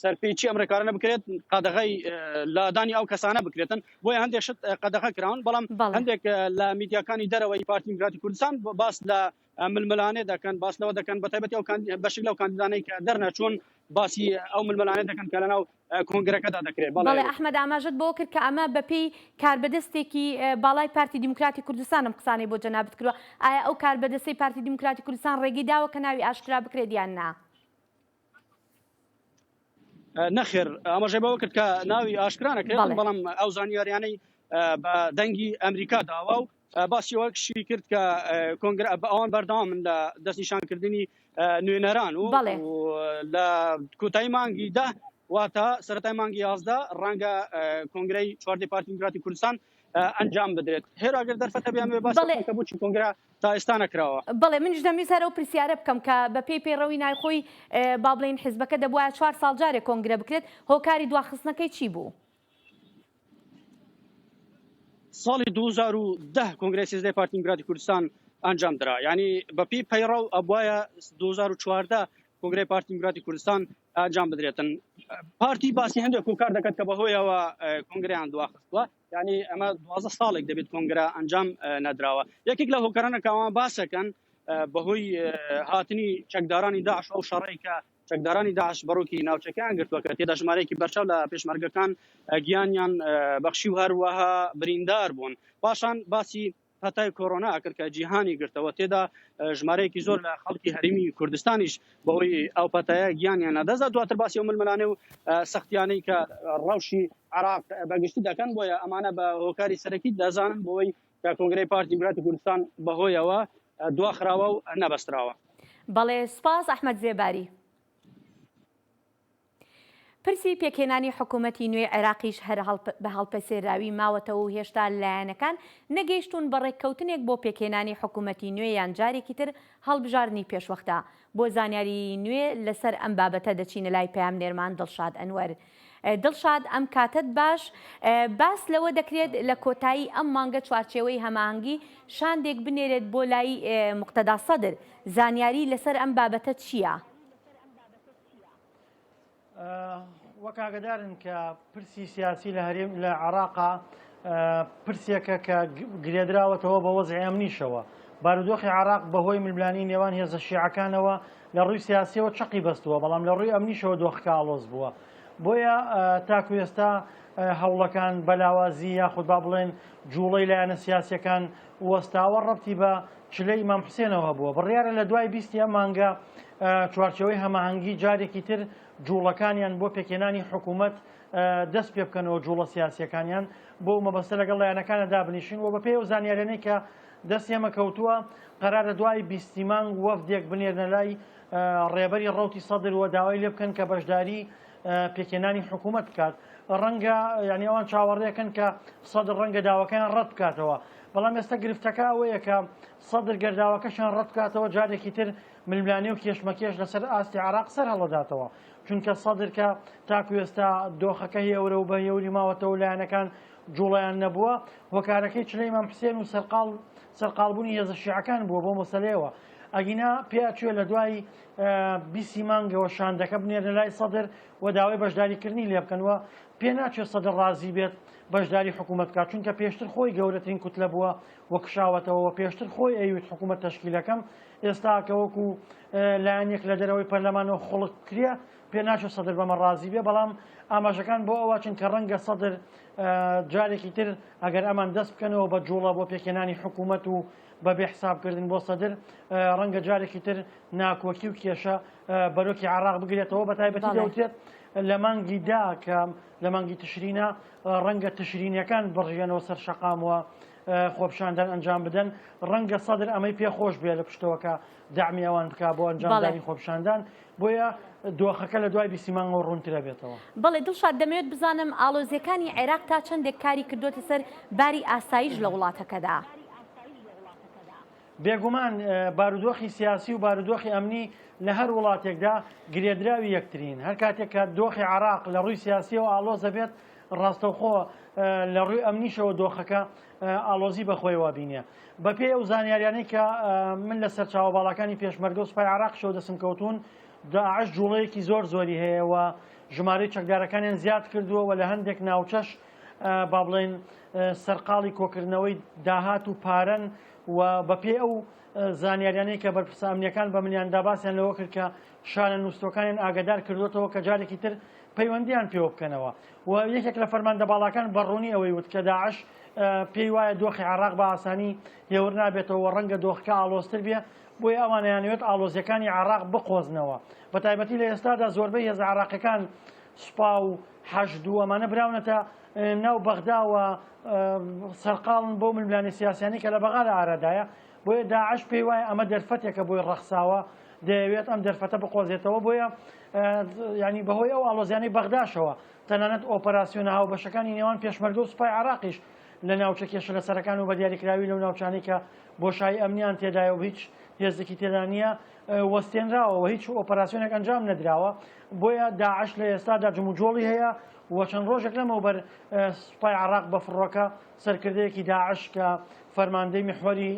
سەرپێچی ئەم ڕێکارانە بکرێت قەدەغەی لادانی ئەو کەسانە بکرێتن بۆیە هەندێک شت قەدەغە کراون بەڵام هەندێک لە میدیاکانی دەرەوەی پارتی دیموکراتی کوردستان باس لە ململانێ دەکەن باس لەوە دەکەن بەتایبەتی ئەو بەشێک لەو کاندیدانەی کە دەرنەچوون باسی ئەو ململانێ دەکەن کە لەناو کۆنگرەکەدا دەکرێت. بەڵێ ئەحمەد ئاماژەت بۆ کرد کە ئەمە بەپێی کاربەدەستێکی باڵای پارتی دیموکراتی کوردستانم قسانەی بۆ جەنابەت کردووە ئایا ئەو کاربەدەستەی پارتی دیموکراتی کوردستان ڕێگەی داوە کە ناوی ئاشکرا بکرێت یان نا؟ نەخێر ئاماژەی بەوە کرد کە ناوی ئاشکرا نەکرێت بەڵام ئەو زانیاریانەی بە دەنگی ئەمریکا داوا و باسی وەکشی کرد کە کۆنگرە ئەوان بەردەوام من لە دەستنیشانکردنی نوێنەران و لە کۆتایی مانگی ده واتە سەرەتای مانگی 11 ڕەنگە کۆنگرەی چواردەی پارتی دیموکراتی کوردستان ئەنجام بدرێت هێرا ئەگەر دەرفەتە بیان باسی کە بۆچی کۆنگرە تا ئێستا نەکراوە. بەڵێ منیش دەمویست هەرە و پرسیارە بکەم کە بە پێی پەیڕەوی نایخۆی با بڵێن حیزبەکە دەبووە 4 ساڵ جارێک کۆنگرە بکرێت هۆکاری دواخستنەکەی چی بوو؟ ساڵی 2010 کۆنگرەی 13 پارتی دیموکراتی کوردستان ئەنجام درا یعنی بەپی پەیڕەو ئەبوایە 2014 کۆنگرەی پارتی دیموکراتی کوردستان ئەنجام بدرێتن پارتی باسی هەندێک هۆکار دەکات کە بەهۆیەوە کۆنگرەیان دواخستووە یعنی ئەمە 12 ساڵێک دەبێت کۆنگرە ئەنجام نەدراوە یەکێک لە هۆکارانە کە ئەوان باسەکەن بەهۆی هاتنی چەکدارانی داعش ئەو شەڕەی کە چەکدارانی داعش بەڕووکی ناوچەکان گرتووە کە تێدا ژمارەیەکی بەرچاو لە پێشمەرگەکان گیانیان بەخشی و هەروەها بریندار بوون پاشان باسی هەتای کۆڕۆنا ئەکرد کە جیهانی گرتەوە تێدا ژمارەیەکی زۆر لە خەڵکی هەرێمی کوردستانیش بەهۆی ئەو پەتایە گیانیان نەدەزا دواتر باسی ئەو ململانێ و سەختیانەی کە ڕەوشی عراق بەگشتی دەکەن بۆیە ئەمانە بە هۆکاری سەرەکی دەزانن بۆی کە کۆنگرەی پارتی دیموکراتی کوردستان بەهۆیەوە دواخراوە و نەبەستراوە. بەڵێ سپاس ئەحمەد زێباری. پرسی پێکهێنانی حکوومەتی نوێ عێراقیش هەر بە هەڵپەسێراوی ماوەتەوە و هێشتا لایەنەکان نەگەیشتون بە ڕێککەوتنێک بۆ پێکهێنانی حکوومەتی نوێ یان جارێکی تر هەڵبژاردننی پێشوەختە بۆ زانیاری نوێ لەسەر ئەم بابەتە دەچینە لای پەیامنێرمان دڵشاد ئەنوەر. دڵشاد ئەم کاتت باش باس لەوە دەکرێت لە کۆتایی ئەم مانگە چوارچێوەی هەماهەنگی شاندێک بنێرێت بۆ لای موقتەدا سەدر زانیاری لەسەر ئەم بابەتە چییە؟ وەکاگدارن کە پرسی سیاسی لە هەرێم لە عێراقا پرسێکە کە گرێدراوەتەوە بە وەزعی ئەمنیشەوە بارودۆخی عراق بەهۆی ململانی نێوان هێزە شیعەکانەوە لە ڕووی سیاسیەوە چقی بەستووە، بەڵام لە ڕووی ئەمنیشەوە دۆخەکە ئاڵۆز بووە. بۆیە تاکو ئێستا هەوڵەکان بەلاوازی یاخود با بڵێن جوڵەی لایەنە سیاسیەکان وەستاوە ڕەبتی بە چلەی ئیمام حوسێنەوە بووە. بڕیارە لە دوای 20 ئەم مانگە چوارچەوەی هەماهەنگی جارێکی تر جوڵەکانیان بۆ پێکێنانی حکوومەت دەست پێ بکەنەوە جوڵە سیاسیەکانیان بۆ مەبەستە لەگەڵ لایەنەکانە دابنیشن و بە پێی ئەو زانیاریانەی کە دەستێمە کەوتووە قەرارە دوای 20 مانگ وەفدێک بنێرنە لای ڕێبەری ڕەوتی سەدر و داوای لێ بکەن کە بەشداری پێکێنانی حکوومەت بکات. ڕەنگە ینی ئەوان چاوەڕێکن کە سەدر ڕەنگە داواکەیان ڕەت بکاتەوە، بەڵام ئێستا گرفتەکە ئەوەیە کە سەدر گەرداوەکەشان ڕەت بکاتەوە جارێکی تر ململانی و کێشمەکێش لەسەر ئاستی عراق سەر هەڵەداتەوە، چونکە سەدر کە تاکو ئێستا دۆخەکە هێورە و بە هێوری ماوەتەوە لایەنەکان جوڵیان نەبووە، هۆکارەکەی چلەی ئیمام حوسێن و سەرقاڵبوونی هێزە شیعەکان بووە بۆ مەسەلەیەوە. ئەگینا پێچوێ لە دوای 20 مانگەوە شاندەکە بنێرنە لای سەدر و داوای بەشداریکردنی لێ بکەنەوە، پێ ناچێت سەدر ڕازی بێت بەشداری حکوومەت بکات، چونکە پێشتر خۆی گەورەترین کوتلە بووە وە کشاوەتەوە، پێشتر خۆی ئەیوێت حکوومەت تەشکیلەکەم، ئێستا کە وەکو لایەنێک لە دەرەوەی پەرلەمانەوە خۆڵک کرێ پێ ناچێت سەدر بەمە ڕازی بێ، بەڵام ئاماژەکان بۆ ئەوە چن کە ڕەنگە سەدر جارێکی تر ئەگەر ئەمان دەست بکەنەوە بە جوڵە بۆ پێکێنانی حکوومەت و بەبێ حسابکردن بۆ سەدر ڕەنگە جارێکی تر ناکۆکی و کێشە بەرۆکی عراق بگرێتەوە، بە تایبەتی دەوترێت لە مانگی دا کە لە مانگی تشرینە ڕەنگە تشرینیەکان بڕژێنەوە سەر شەقامەوە خۆپشاندان ئەنجام بدەن، ڕەنگە سەدر ئەمەی پێخۆش بێ لە پشتەوەکە دامی ئەوان بک بۆ ئەنجامدانی خۆپشاندان، بۆیە دۆخەکە لە دوای 20 مانگەوە ڕوونترە بێتەوە. بەڵێ دڵشاد دەمەوێت بزانم ئاڵۆزیەکانی عێراق تا چەندێک کاری کردوتە سەر باری ئاسایش لە وڵاتەکەدا؟ بێگومان بارودۆخی سیاسی و بارودۆخی ئەمنی لە هەر وڵاتێکدا گرێدراوی یەکترین، هەر کاتێک کە دۆخی عراق لە ڕووی سیاسیەوە ئاڵۆزە بێت ڕاستەوخۆ لە ڕووی ئەمنیشەوە دۆخەکە ئاڵۆزی بەخۆیەوە بینێ. بەپێی ئەو زانیاریانەی کە من لە سەر چاوەباڵەکانی پێشمەرگە و سوپای عراقشەوە دەسم کەوتون، داعش جوڵەیەکی زۆری هەیە و ژمارەی چەکدارەکانیان زیاد کردووە و لە هەندێک ناوچەش با بڵێن سەرقاڵی کۆکردنەوەی داهات و پارەن و بەپێی ئەو زانیاریانەی کە بەرپرسە ئەمنیەکان بە منیاندا باسییان لەوە کرد کە شانە نووسەکانیان ئاگدار کردوێتەوە کە جارێکی تر پەیوەندیان پێوە بکەنەوە و یەکێک لە فەرماندەباڵەکان بەڕوونی ئەوەی وت کە داعش پێی وایە دۆخی عراق بە ئاسانی هێور نابێتەوە ڕەنگە دۆخەکە ئاڵۆزتر بێ، بۆیە ئەوانیانوێت ئاڵۆزیەکانی عراق بقۆزنەوە. بە تایبەتی لە ئێستادا زۆربەی هێزە عراقیەکان سوپا و حەشد و ئەمانە براونەتە ناو بەغداوە سەرقاڵن بۆ ململانی سیاسیانی کە لە بەغا لە ئارادایە، بۆیە داعش پێی وایە ئەمە دەرفەتێکە بۆی ڕەخساوە دەیەوێت ئەم دەرفەتە بقۆزێتەوە، بۆیە ینی بەهۆی ئەو ئاڵۆزیانەی بەغداشەوە تەنانەت ئۆپەراسیۆنە هاوبەشەکانی نێوان پێشمەرگە و سوپای عراقیش لە ناوچە کێشە لەسەرەکان و بە دیاریکراوی لەو ناوچانی کە بۆشایی ئەمنیان تێدایە و هیچ هێزێکی تێدا نییە وەستێنراوە هیچ ئۆپەراسیۆنێک ئەنجام نەدراوە، بۆیە داعش لە ئێستادا جموجۆڵی هەیە و چەند ڕۆژێک لەمەوبەر سوپای عراق بە فڕۆکە سەرکردەیەکی داعش کە فەرماندەی میحوەری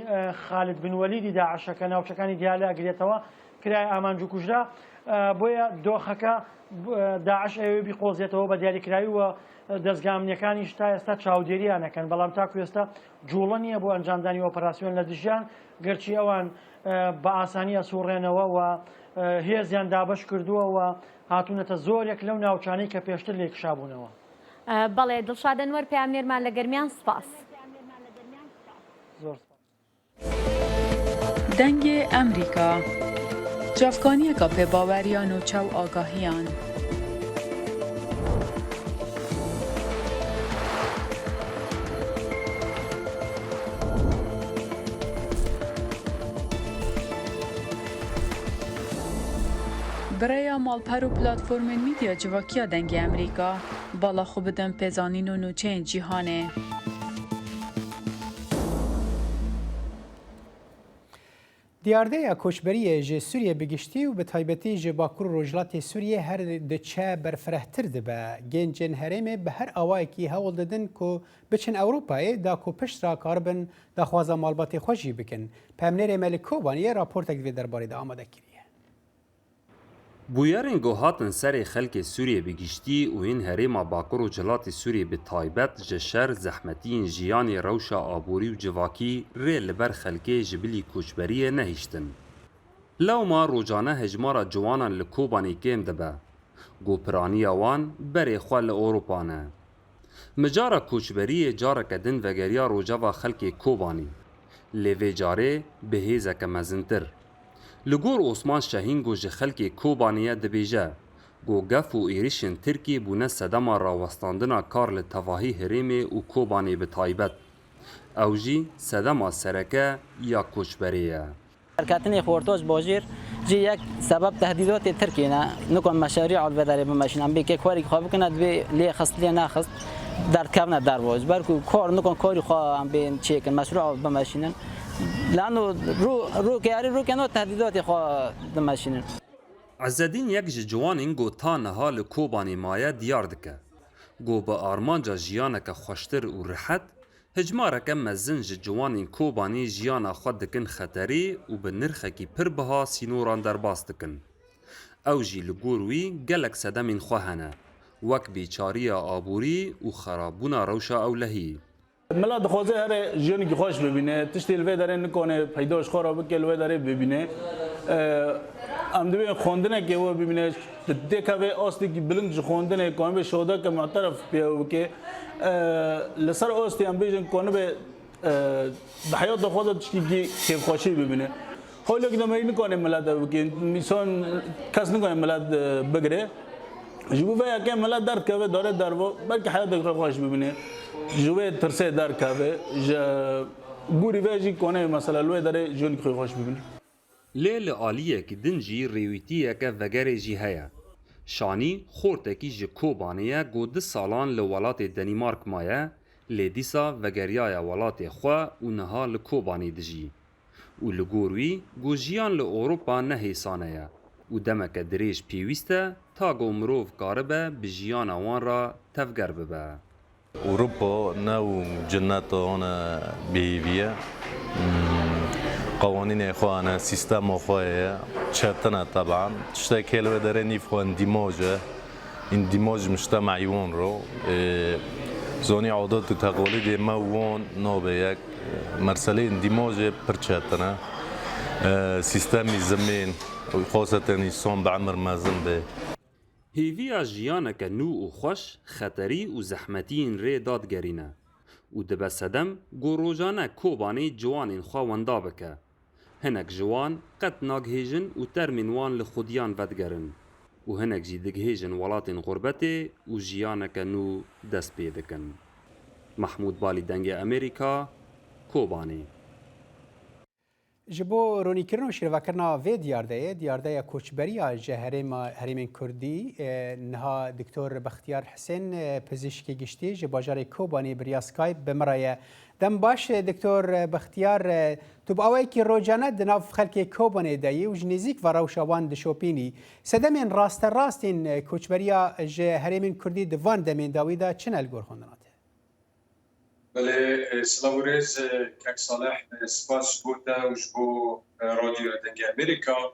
خالد بن وەلیدی داعشە کە ناوچەکانی دیالە ئەگرێتەوە کرای ئامانج و کوژرا، بۆیە دۆخەکە داعش ئەوێ بیقۆزێتەوە بە دیاریکراوی و دەستگامنیەکانی تا ئێستا چاودێریانەکەن، بەڵام تاکو ئێستا جوڵە نییە بۆ ئەنجامدانی ئۆپەراسیۆن لە دژیان، گەرچی ئەوان بە ئاسانی ئەسوڕێنەوە و هێزیان دابش کردووە و هاتوونەتە زۆرێک لەو ناوچانەی کە پێشتر لێ کشابوونەوە. بەڵێ دڵشادەنوەر پامنێرمان لە گەرمیان سپاس. دەنگێ ئەمریکا جافکانیەکە پێباوەریان و چاو ئاگاهیان. برای مالپەر و پلاتفۆرمên میدیا civakîya dengê Amerîka bala xwe bidin pêzanîn û nûçeyên cîhanê. دیاردەیە کۆچبەریە ji Sûriye bigiştî û bi taybetî ji Bakur û Rojhilatê Sûriye her diçe berfirehtir dibe. Gêncên herêmê bi her awayekî hewl didin ku biçin Ewropayê da ku pişt karibin daxwaza malbatê xwe jî bikin. Pemnêrê Melik Kobaniye raportek vê derbarê de amade kiriye. بویارên gohatin serê xelkê Sûriyê bi giştî û yên herêma Bakur û Cilatê Sûriyê bi taybet ji şer zehmetiyên jiyanê rewşa aborî û civakî rê li ber xelkê ji bilî koçberiyê nehîştin. Lewma rojane hejmara ciwanan li Kobanê kêm dibe. Gopiraniya wan berê xwe li Ewropa ne. Micara koçberiyê careke din vegeriya rojava xelkê Kobanî. Lê vê carê bi hêzeke mezintir. Li gor Osman Şehîn got ji xelkê Kobaniyê dibêje, got gef û êrişên Tirkî bûne sedema rawestandina kar li tevahî herêmê û Kobanê bi taybet. Ew jî sedema sereke ya koçberê ye. Erketinê xortoz bojêr jî yek sebeb tehdîdatê Tirkiyê ne. Nikon meşariya alvedarê bimeşin. Em bêkek warî xwe bikine divê lê xistiyê naxist derdkevne dervoz. Berku kar nikon karî xwe em bên çêkin meşru bimeşînin. لانو رو کاری رو کنو تهدیداتی خو دمشینن. عزدین یک جوانین گو تا نها ل کوبانی مایه دیار دکه. گو به آرمانجا جیانه که خوشتر و راحت هجماره که مزن جوانین کوبانی جیانه خود دکن خطری و به نرخه کی پر بها سینوران در باز دکن. او جی لگوروی گلک صدمین خواهنه. وک بیچاری آبوری و خرابونا روشا اولهی. ملا دخوازه هر جیانی که خوش ببینه تشتی الوی داره نکنه پیداش خورا بکه الوی داره ببینه ام دوی خوندنه که او ببینه دیکه و آستی که بلند جو خوندنه کنه به شودا که معترف بیاو که لسر آستی ام بیشن کنه به حیات خود تشتی که کیف خوشی ببینه حالا که نمی نکنه ملت که میسان کس نکنه ملت بگره جوبه یا که ملت درد که داره در و بلکه حیات رو خوش ببینه جوه ترسه در کاوه گوری ویجی کنه مثلا لوی داره جون خوی خوش ببینه لیل عالیه که دنجی ریویتیه که وگره جی هیا شانی خورته کی جی کوبانیه گود سالان لولات دنیمارک مایه لیدیسا وگریای ولات خوا و نها لکوبانی دجی و لگوروی گوجیان لأوروپا نهیسانه و دمک دریج پیویسته تا گو مروف کاربه بجیان وان را تفگر ببه أوروبا نو جنات هنا بهيفية قوانين إخوانا سيستم إخوانا شرطنا طبعا تشتاق كلمة دارني في اندماج مجتمعي وون رو زوني عادات وتقاليد ما وون نوبيك مرسلة اندماج برشتنا سيستمي زمين وخاصة إنسان بعمر مازن به هیویا جیانک نو و خوش خطری و زحمتین ری دادگرینه و دبه سدم گروجانه کوبانی جوانین خواوندا بکه. هنک جوان قد ناگهیجن و ترمینوان لخودیان ودگرن و هنک جی دگهیجن ولاتین غربته و جیانک نو دست پیدکن. محمود بالی دنگ امریکا کوبانی جبو رونیکردن و شیروکردنا وی دیارده کوچبری جه هریم کردی نها دکتر بختیار حسین پزشکی گشتی جه باجار کوبانی بریا سکایپ بمرایه دم باش دکتر بختیار تو با اوی که روزانه دناف خلک کوبانی دایی و جنیزیک و روشوان دشوپینی سدمین راستین کوچبریا جه هریم کردی دوان دمین داویدا چن الگور خوندنات بله سلام ورز کک صالح سپاس بوده و جبو رادیو دنگ امریکا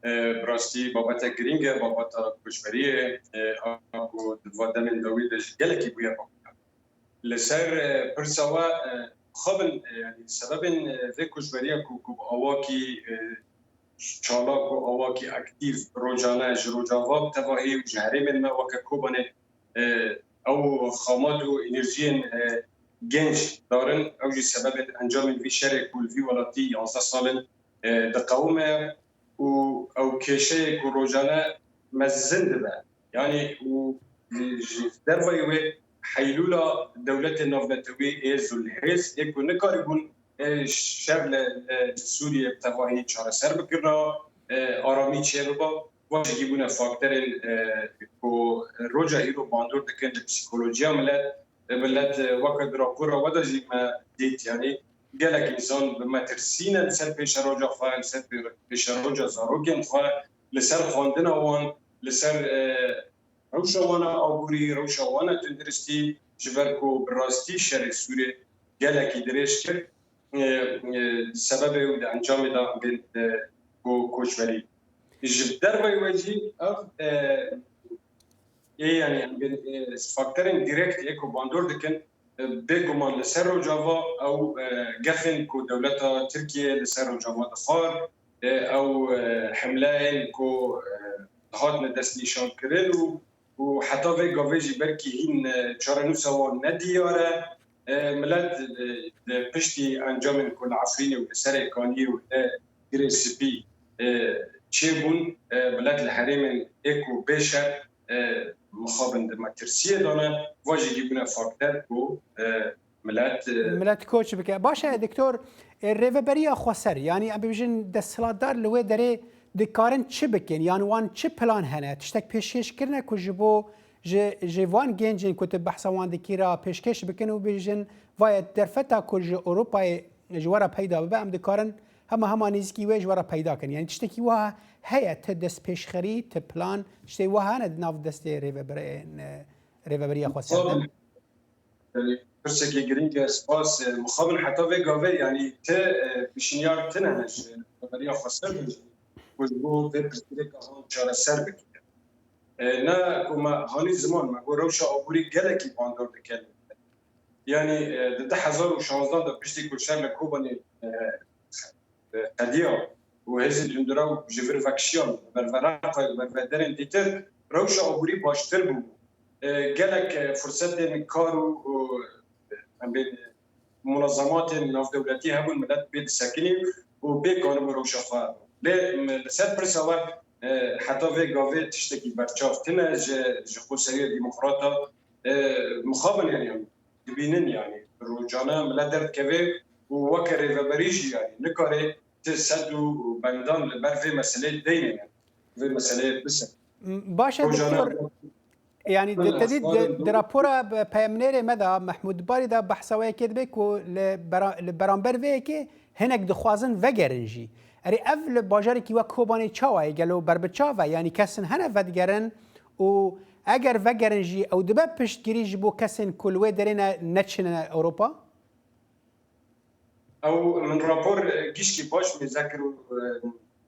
براستی بابت گرینگ بابت کشوریه اگو دوادن دویدش گلکی بویا بابت لسر پرسوا خبن یعنی سبب وی کشوریه کو آواکی چالاک و آواکی اکتیو روزانه جروجاواب تواهی و جهری من ما وکا کوبانه او خامات و انرژی گنج دارن اوجی سبب انجام وی شرک و وی ولاتی 11 سال دقومه و او کشه کو روزانه مزند به یعنی و دروی و حیلولا دولت نافنتوی از الهز یک نکاری بون شبل سوریه تواهی چهار سر بکرنا آرامی چه با واجی بونه فاکتور کو روجا ایرو باندور دکن پسیکولوژیا ملت وقت راپورا ودا جی ما دیت یعنی گلک انسان به مترسین سر پیش روجا خواه سر پیش روجا زاروگن خواه لسر خواندن آوان لسر روشوانا آبوری روشوانا تندرستی جبرکو براستی شرک سوری گلکی درش کرد سبب انجام دا کوچبری جدر ويجي أو يعني فاكتورين ديريكت إيكو باندور دكن بيجومان لسر جافا أو جخن كو دولة تركيا لسر جافا دخار أو حملين كو هاتنا دست نشان كرلو وحتى في جافيجي بركي هين شارنو سوا ندياره ملات بشتي انجام كل عفريني والسر كاني وجريس بي تشيبون ملات الحريم ايكو بيشا مخابن ماترسيه دانا واجي يجيبنا فاكتور كو ملات كوتش بك باشا دكتور الريفبريا خسر يعني ام بيجن دسلاتدار لوي دري دكارن چه بکن یعنی وان چه پلان هنه تشتک پیشکش کرنه که جبو جوان گنجین کتب بحث وان دکیرا پیشکش بکن و بیجن وای درفتا که اروپای جوارا پیدا ببه ام دکارن همه نیزکی وی جوارا پیدا کن یعنی تشتکی وها هیا تدست پیشخری تپلان تشتی وها هنه ناف دست ریوبری خواستن برسكي جرينج سباس مخابن حتى في جافي يعني ت بشنيار تنهج بريا خسر وجبو في برسكيك هون شارع سربك نا كما هاني زمان ما روشا ابوري جلكي باندور دكل يعني ده 2016 ده بشتي كل شهر لكوباني قديا وهز الهندراو جيفرفاكسيون برفراق برفدرن ديتر روشا ابوري باشتر بو جلك فرصه كارو منظمات ناف دولتي هم الملات بيت ساكنين وبيكون روشا خا لسات برسوا حتى في جافي تشتكي برشاف تنج خصوصيه ديمقراطه مخابن يعني بينن يعني روجانا ملادر كبير ووكر ريفابريجي يعني نكاري تسدو بندان لبرفي مسألة دين يعني في مسألة بس باشا دكتور يعني تدید درپورا پیامنر مدا محمود باری دا بحثوای کد بکو لبرانبر وی که هنگ دخوازن وگرنجی اری اول باجاری کی وکوبانی چاوای گلو بربچاوا یعنی کسن هنه ودگرن و اگر وگرنجی او دبه پشتگیری جبو کسن کلوه درینه نچن اوروبا او من راپور گیش کی باش میذکرو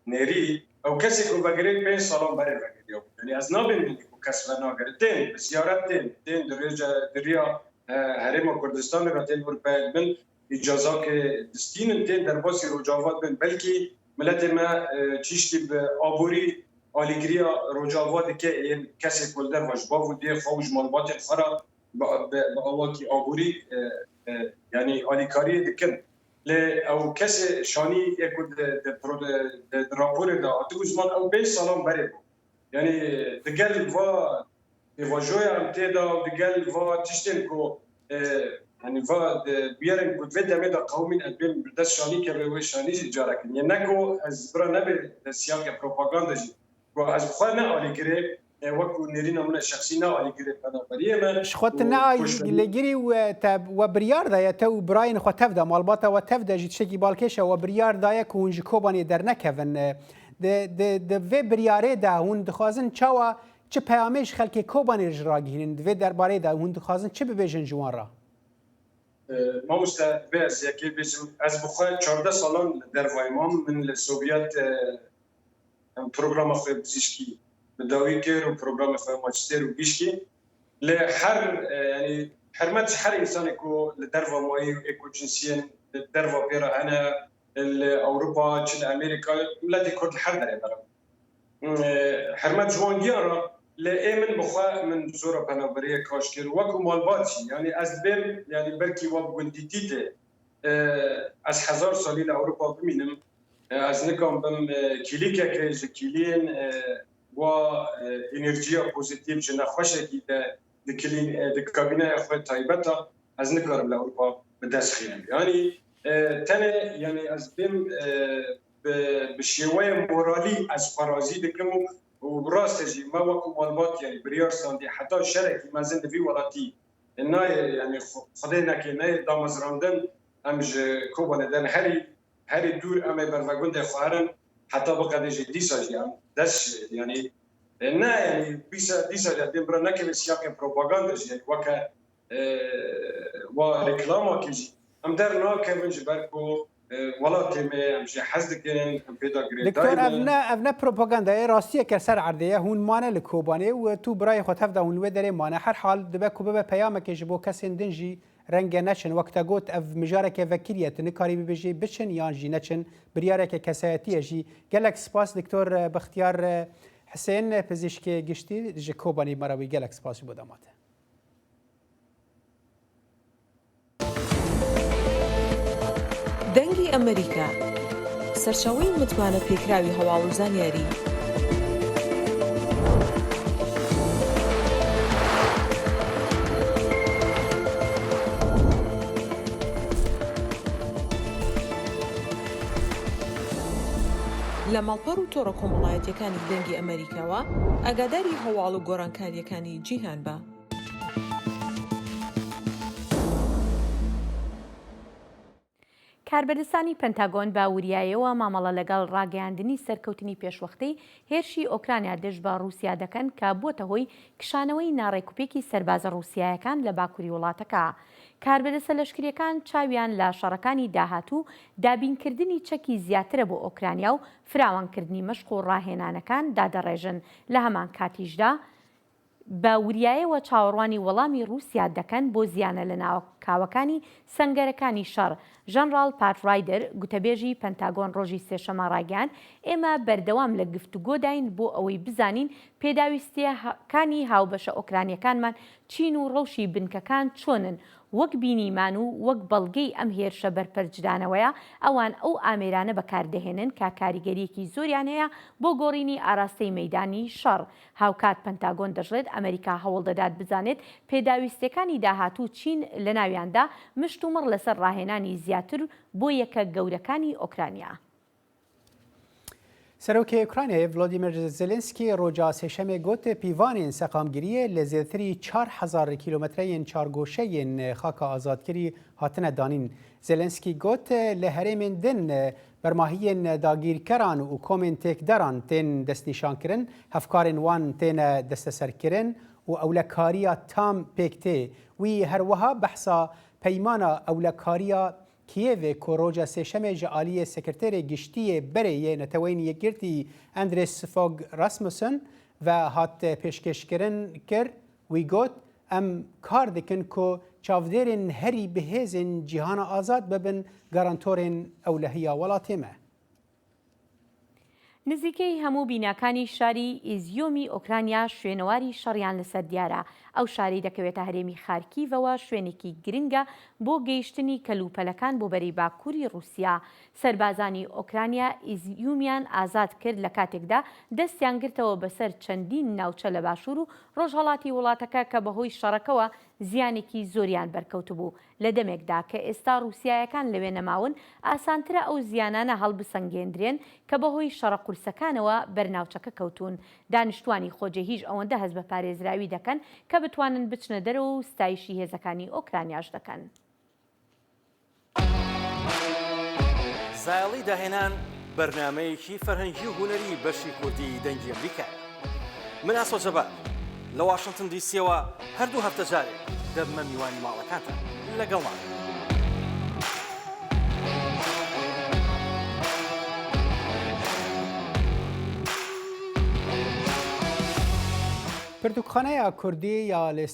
نری او کسی کو وگرید به سلام بر وگریو یعنی از نابین كسر ناقرتين بزيارتين تين دريا هرم كردستان راتين وربال من اجازات دستين تين درباسي رجاوات بن بلكي ملت ما تشتي بابوري اليغريا رجاوات كي كسي كولدر واجبا ودي خوج مالبات الخرا باواكي ابوري يعني اليكاري دكن ل او كسي شاني يكون رابور دا اتوزمان او بين سلام بريبو يعني دقال فا جويا امتدا دقال فا تشتنكو يعني فا بيرن كنت فدا مدى قومين البين بردس شاني كبه شاني جارك يعني نكو از برا نبي سياق بروباغندا جي از بخوانا علي كري وكو نرينا من شخصينا علي كري انا بريما شخوتنا لجري وبريار دا يتو براين خو تفدا مالباتا وتفدا جي تشكي بالكيشه وبريار دا يكون جكوباني درنكفن د و بریاره دا هون دخوازن چاوا چه پیامش خلک کوبانی اجراگیرن د و درباره دا هون دخوازن چه ببیجن جوان را ما مستبعد یکی بیشتر از بخواه 14 سالان در وایمان من سوویت پروگرام خواه بزیشکی بداوی کرد و پروگرام خواه ماجستر و بیشکی لهر یعنی حرمت هر انسانی که در وامایی اکوجنسیان در وابیرا انا اوروبا تشيل امريكا بلادي كرد الحرب على حرمت جوان ديارا لامن بخوا من زوره بنابريه كاشكر وكو مالباتي يعني از بيم يعني بركي وبونديتيت از 1000 سالي لاوروبا بمينم از نكم بم كيليكا كيج كيلين و انرجيا بوزيتيف جنا خوشكي د كلين د كابينه خو تايبتا از نكرم لاوروبا بداسخين يعني تاني يعني از بيم بشيوية مورالي از فرازي دكمو وبراستجي ما وكو مالبات يعني بريار ساندي حتى الشركي ما زند في ولاتي إنه يعني خدينا كنا دامز راندن أمج كوبا ندن هري دور أما برفاقون ده خارن حتى بقى ديجي ديساجي أم دش يعني إنه يعني ديساجي دين برا نكمل سياق بروباغندا يعني وكا وريكلاما كيجي ام در نا كمن جبركو وڵاتی me em jî hez dikin em pêda دکتۆر ئەڤنە پرۆپۆگاندایە ڕاستیە کە سەر عردەیە هونمانە لە کۆبانێ و تو برای خۆت هەفدا هون وێ دەرێمانە هەر حال دەبێت کو ببە پەیامێکێژ بۆ کەسێن دنجی ڕەنگە نەچن وەکتە گوت ئەڤ مژارێکە ڤەکیریەت نکاری ببێژێ بچن یانژی نەچن بریارێکە کەسایەتیەژی گەلک سپاس دکتۆر بەختیار حسێن پزیشکی گشتی ji کۆبانی مەرەوی gelek spasî بۆ دەماتە. دەنگی ئەمریکا سەرچاوەی متمانە پێکراوی هەواڵ و زانیاری لە ماڵپەڕ و تۆڕە کۆمەڵایەتیەکانی دەنگی ئەمریکاوە ئاگاداری هەواڵ و گۆڕانکاریەکانی جیهان بە. کاربەدەستانی پەنتاگۆن باوریایەوە مامەڵە لەگەڵ ڕاگەیاندنی سەرکەوتنی پێشوەختەی هێرشی ئۆکرانیا دەست بە رووسیا دەکەن کە بۆتە هۆی کشانەوەی ناڕێکوپێکی سەربازە رووسیایەکان لە باکووری وڵاتەکە. کاربەدەستە لەشکریەکان چاویان لە شەڕەکانی داهاتوو دابینکردنی چەکی زیاترە بۆ ئۆکرانیا و فراوانکردنی مەشق و ڕاهێنانەکان دادەڕێژن. لە هەمان کاتیشدا باوریایەوە چاوەڕوانی وەڵامی رووسیا دەکەن بۆ زیانە لە ناوکاوەکانی سەنگەرەکانی شەڕ. ژەنڕال پات رایدەر گوتەبێژی پەنتاگۆن ڕۆژی سێشەمە ڕاگەیان ئێمە بەردەوام لە گفتوگۆداین بۆ ئەوەی بزانین پێداویستیەکانی هاوبەشە ئۆکرانیەکانمان چین و ڕەوشی بنکەکان چۆنن وەک بینیمان و وەک بەڵگەی ئەم هێرشە بەرپەرجدانەوەیە ئەوان ئەو ئامێرانە بەکاردەهێنن کە کاریگەریەکی زۆریان هەیە بۆ گۆڕینی ئاراستەی مەیدانی شەڕ. هاوکات پەنتاگۆن دەژڵێت ئەمریکا هەوڵ دەدات بزانێت پێداویستەکانی داهاتوو چین لە ناویاندا مشت و مڕ لەسەر ڕاهێنانی زیاتر بۆ یەکە گەورەکانی ئۆکرانیا. سەرۆکی ئوکرانیای ڤلۆدیمیر زێلێنسکی ڕۆژا سێشەمێ گوت پیڤانên سەقامگiriye lê zêtirî 4,000 کیلومترeyên çargoşeyên xaka azadkirî hatine danîn. Zelenskî got li herêmên din bermahiyên dagîrkeran û komên têkderan tên destnîşankirin, hevkarên wan têne desteserkirin û ewlekariya tam pêk tê. Wî her wiha behsa peymana ewlekariya Kiyevê ku roja sêşemê ji aliyê sekreterê giştiyê berê yê netewên yekgirtî Andres Fogh Rasmussen ve hat pêşkêşkirin kir, wî got em kar dikin ku çavdêrên herî bihêzên cîhana azad bibin garantorên ewlehiya welatê me. نزیکەی هەموو بیناکانی شاری ئیزیۆمی ئۆکرانیا شوێنەواری شەڕیان لەسەر دیارە. ئەو شاری دەکەوێتە هەرێمی خارکیڤەوە شوێنێکی گرنگە بۆ گەیشتنی کەلوپەلەکان بۆ بەری باکووری رووسیا. سەربازانی ئۆکرانیا ئیزیۆمیان ئازاد کرد لە کاتێکدا دەستیان گرتەوە بەسەر چەندین ناوچە لە باشوور و ڕۆژهەڵاتی وڵاتەکە کە بەهۆی شەڕەکەوە زیانێکی زۆریان بەرکەوت بوو. لە دەمێکدا کە ئێستا رووسیایەکان لەوێ نەماون ئاسانترە ئەو زیانانە هەڵبسەنگێندرێن کە بەهۆی شەڕە قورسەکانەوە بەرناوچەکە کەوتون. دانیشتوانی خۆجێ هیچ ئەوەندە هەست بە پارێزراوی دەکەن کە بتوانن بچنە دەرەوە و ستایشی هێزەکانی ئۆکرانیاش دەکەن. زایڵی داهێنان بەرنامەیەکی فەرهەنگی و هونەری بەشی کوردی دەنگی ئەمریکا. من ئاسۆ جەبار لە واشنگتن دیسیەوە هەردوو هەفتە جارێک دەبمە میوانی ماڵەکانتان لەگەڵمان. پرتوکخانەیە کوردی یا لە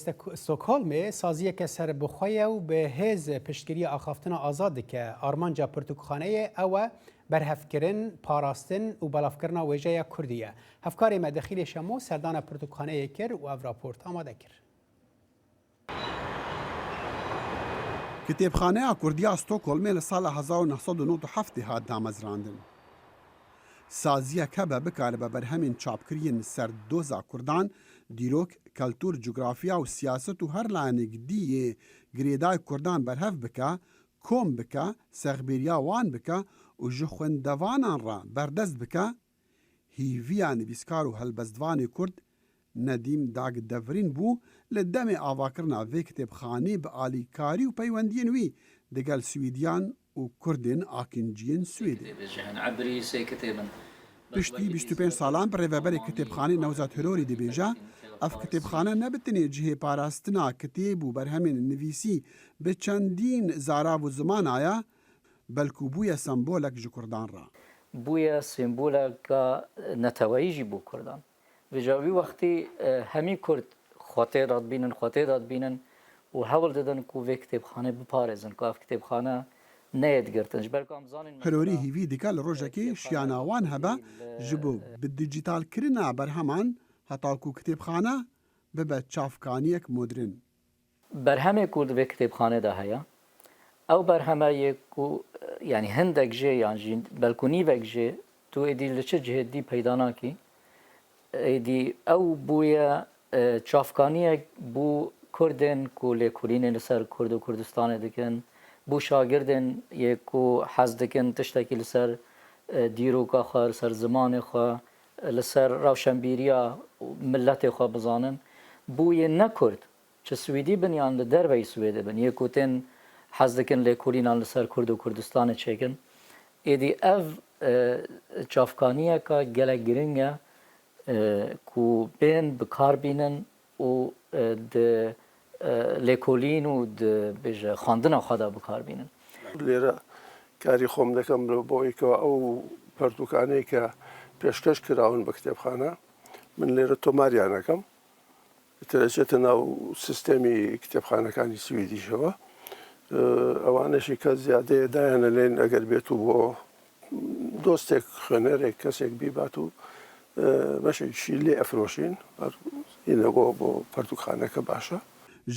ستۆکهۆلمێ سازیەکە سەربەخۆیە و بە هێز پشتگیری ئاخافتنە ئازاد دکە. ئارمانجا پرتوکخانەیە ئەوە بەرهەفکردن، پاراستن و بەلافکردنا وێژەیە کوردیە. هەفکاری مەدەخیلی شەمۆ سەردانە پرتوکخانەیە کرد و ئەو راپۆرت ئامادە کرد. کتێبخانەیە کوردیا ستۆکهۆلمێ لە ساڵە 1997 هات دامەزراندن. سازیەکە بە بکارە بە بەرهەمین چاپکردین سەر دۆزا کوردان، دیرۆک، کەلتور، جوگرافیا و سیاست و هەر لایەنێک دیێ گرێدای کوردان بەرهەف بکە، کۆم بکە، سەغبێریا وان بکە و ji خوێندەوانان ڕا بەردەست بکە، هیڤیا نویسکار و هەلبەستوانی کورد نەدیم داگدەڤرین بوو لە دەمێ ئاواکردنا vê کتێبخانەی بە ئالیکاری و پەیوەندیên wî دەگەل سویدیان و کوردên ئاکینجiyên Swêdê. Piştî 25 salan bi rêveberê kitêbxanê Newzat Hirorî dibêje, ev kitêbxane ne bi tenê cihê parastina kitêb û berhemên nivîsî bi çendîn zarav û ziman aya, بەلکو بووە سمبۆلێک ji کوردان را بووە سمبۆلەکە نەتەوەییژی بوو کوردان بژاوی وەختی هەمی کورد خۆتێ بینن خۆتێ بینن و هەوڵ دەدەن و vê کتێبخانە بپارێزن کو ئەف کتێبخانە نەیەتگرتن ji ber ku em zanin هەرۆری هیوی دika li ڕۆژێکی شیاناوان هەبە ji bo bi dijîtalkirina berheman hetaku kitêbxane bibe çavkaniyek modern. berhemê ku divê kitêbxanê de heye ew berheme yê ku yani hindek jê yan jî belkû nîvek jê tu êdî li çi cihêdî peyda nakî êdî ew bûye çavkaniyek bû Kurdên ku lêkolînê li ser Kurd û Kurdistanê dikin bû şagirdên yê ku hez dikin tiştekî li ser dîroka xwe li ser zimanê xwe li ser rewşenbîriya milletê xwe bizanin bûyê ne Kurd çi Swîdî bin yan li derveyî Swêdê bin yê ku tên hez dikin lêkolînan li ser Kurd û Kurdistanê çêkin êdî ev çavkaniyeka gelek giring e ku bên bikar bînin û di lêkolîn û di bêje xwandina xwe de bikar bînin. لێرە کاری خۆم دەکەم بۆ ئەوەیەکەوە ئەو پەرتوکانەی کە پێشکەش کراون بە کتێبخانە من لێرە تۆماریانەکەم ترەچێتە ناو سیستەمی کتێبخانەکانی سویدیشەوە ئەوانەشی کە زیادەیە دایانە لێن ئەگەر بێت و بۆ دۆستێک خوێنەرێک کەسێک بیبات و بەشێکی لێ ئەفرۆشین بۆ پەرتوکخانەکە باشە.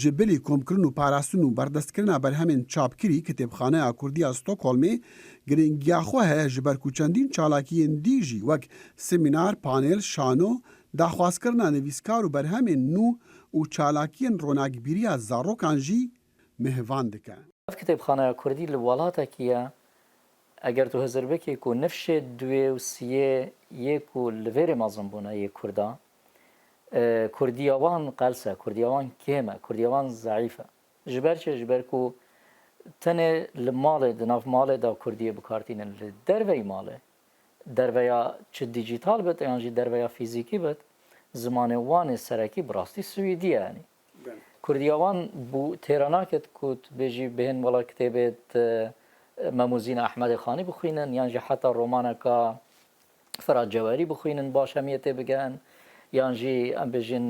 ji bilî komkirin û parasin û berdestkirina berhemên çapkirî Kitêbxaneya Kurdiya Stokholmê giringiya xwe heye ji ber ku çendîn çalakiyên dî jî wek semînar, panêl, şano, daxwazkirina nivîskar û berhemên nû û çalakiyên ronakbîriya zarokan jî mihvan dike. Ev Kitêbxaneya Kurdî li welatekî ye eger tu hezir bikî ku nifşê duê û siyê yê ku li vêrê mezin bûne yê Kurda Kurdiya wan qelse, Kurdiya wan kêm e, Kurdiya wan zeîf e. Ji ber çi ji ber ku tenê li malê di nav malê de Kurdiyê bikartînin li derveyî malê derveya çi dijîtal bit yan jî derveya fîzîkî bit zimanê wanê serekî bi rastî Swîdî ye yanî. Kurdiya wan bû têra naket ku tu bêjî bihên wela kitêbê Memûzîna Ehmedê Xanî bixwînin yan jî heta romaneka Ferhat Cewerî bixwînin baş hemiyetê bigehin yan jî em bêjin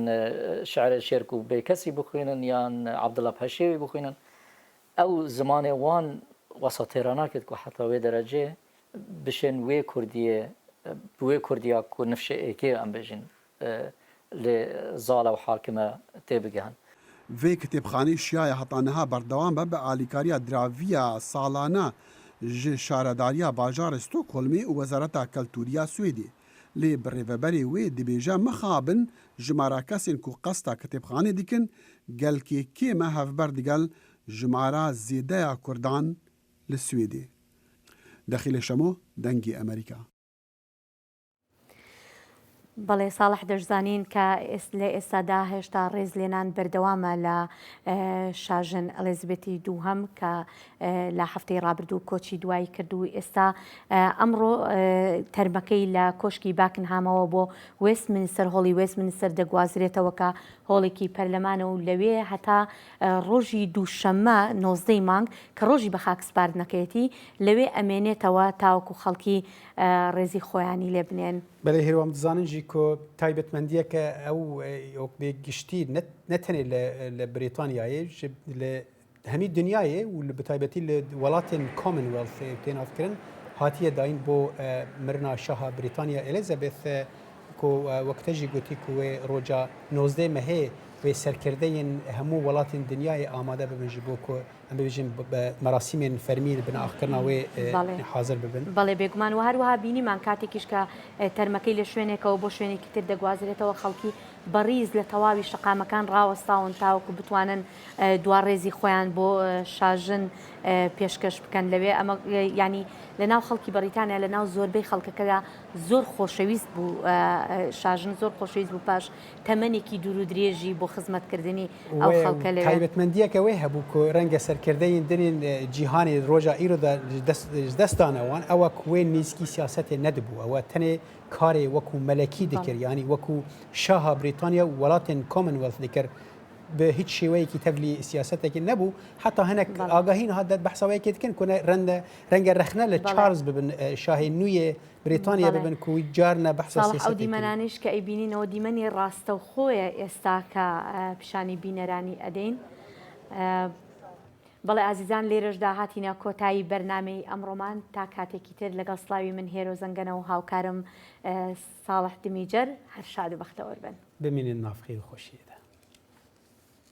şeirê şêr ku bêkesî bixwînin yan Abdullah Peşêwî bixwînin ew zimanê wan wesa têra naket ku heta wê derecê bişên wê Kurdiyê bi wê Kurdiya ku nifşê êkê em bêjin lê zala û hakime tê bigehin. Vê kitêbxanî şiyaya heta niha berdewam be bi alîkariya draviya salana ji şaredariya bajarê Stokholmê û Wezareta Keltûriya Swêdê. Lê bi rêveberê wê dibêje mixabin ji mara kesên ku qesta kitêbxanê dikin gelkê kêm e hevber digel ji mara zêdeya Kurdan li Swêdê. Dexîlê Şemo, Dengê Amerîka. بەڵێ ساڵح دەشزانین کە لە ئێستادا هێشتا ڕێز لێنان بەردەوامە لە شاژن ئەلیزابێتی دووهەم کە لە هەفتەی ڕابردوو کۆچی دوایی کرد و ئێستا ئەمڕۆ تەرمەکەی لە کۆشکی باکنهامەوە بۆ وێستمینستەر هۆڵی وێستمینستەر دەگوازرێتەوە کە هۆڵێکی پەرلەمانە و لەوێ هەتا ڕۆژی دووشەممە 19 مانگ کە ڕۆژی بە خاکسپاردنەکەیەتی لەوێ ئەمێنێتەوە تاوەکو خەڵکی ڕێزی خۆیانی لێ بنێن. بەڵێ هێروەم دزانن ژی کۆ تایبەتمەندیەکە ئەو بێ گشتی نەتەنێ لە بریتانیایە لە هەمی دنیاە و لە بەتایبەتی لە وڵاتên کۆمنوێڵث تێنافکردن هاتیە داین بۆ مرنا شەها بریتانیا ئەلیزابێت وەکتەژی گوتی کو وێ ڕۆژە 19 مەهەیە وێ سەرکردەیەن هەموو وڵاتین دنیای ئامادە ببنجی بۆ کۆ ئەم ببێژین مەراسیمێن فەرمی بن ئاخکردنا وێ حاضر ببن. بەڵێ بێگومان و هەروەها بینیمان کاتێکیش کە تەرمەکەی لە شوێنێکەوە بۆ شوێنێکی تر دەگوازرێتەوە خەڵکی بەڕیز لە تەواوی شقامەکان ڕاوەستاون تاوەکو بتوانن دوا ڕێزی خۆیان بۆ شاژن پێشکەش بکەن لەوێ ئەمە ینی لە ناو خەڵکی بەریتانیا لە ناو زۆربەی خەڵکەکەدا زۆر خۆشەویست بوو شاژن زۆر خۆشەویست بوو پاش تەمەنێکی دوور و درێژی بۆ خزمەتکردنی ئەو خەڵکە لەوێ تایبەتمەندیەکەوەی هەبوو کۆ ڕەنگە سەرکردەی دنین جیهانی ڕۆژە ئیرۆدا دەستانەوان ئەوە کوێ نیسکی سیاسەتێ نەدبوو ئەوە تەنێ کارێ وەکو مەلەکی دەکرد ینی وەکو شاها بریتانیا و وڵاتên کۆمنوێڵث دەکرد بە هیچ شێوەیەکی تەبلی سیاسەتێکی نەبوو حتا هەنێک ئاگاهین هادات بەحسەوەیەکی دکن کۆنە ڕەنگە رەخنە لە چارلز ببن شاهی نوێ بریتانیا ببن کوی جارنە بەحسە ئەو دیمەنانیش کە ئەیبینینەوە دیمەنی ڕاستە و خۆیە ئێستا کە پیشانی بینەرانی ئەدەین. بەڵێ ئازیزان لێرەشدا هاتینە کۆتایی بەرنامەی ئەمڕۆمان تا کاتێکی تر لەگەڵ سلاوی من هێرۆ زەنگەنە و هاوکارم ساڵح دمیجەر هەر شاد و بەختەوەربن بمینین نافخی و خۆشیێدا.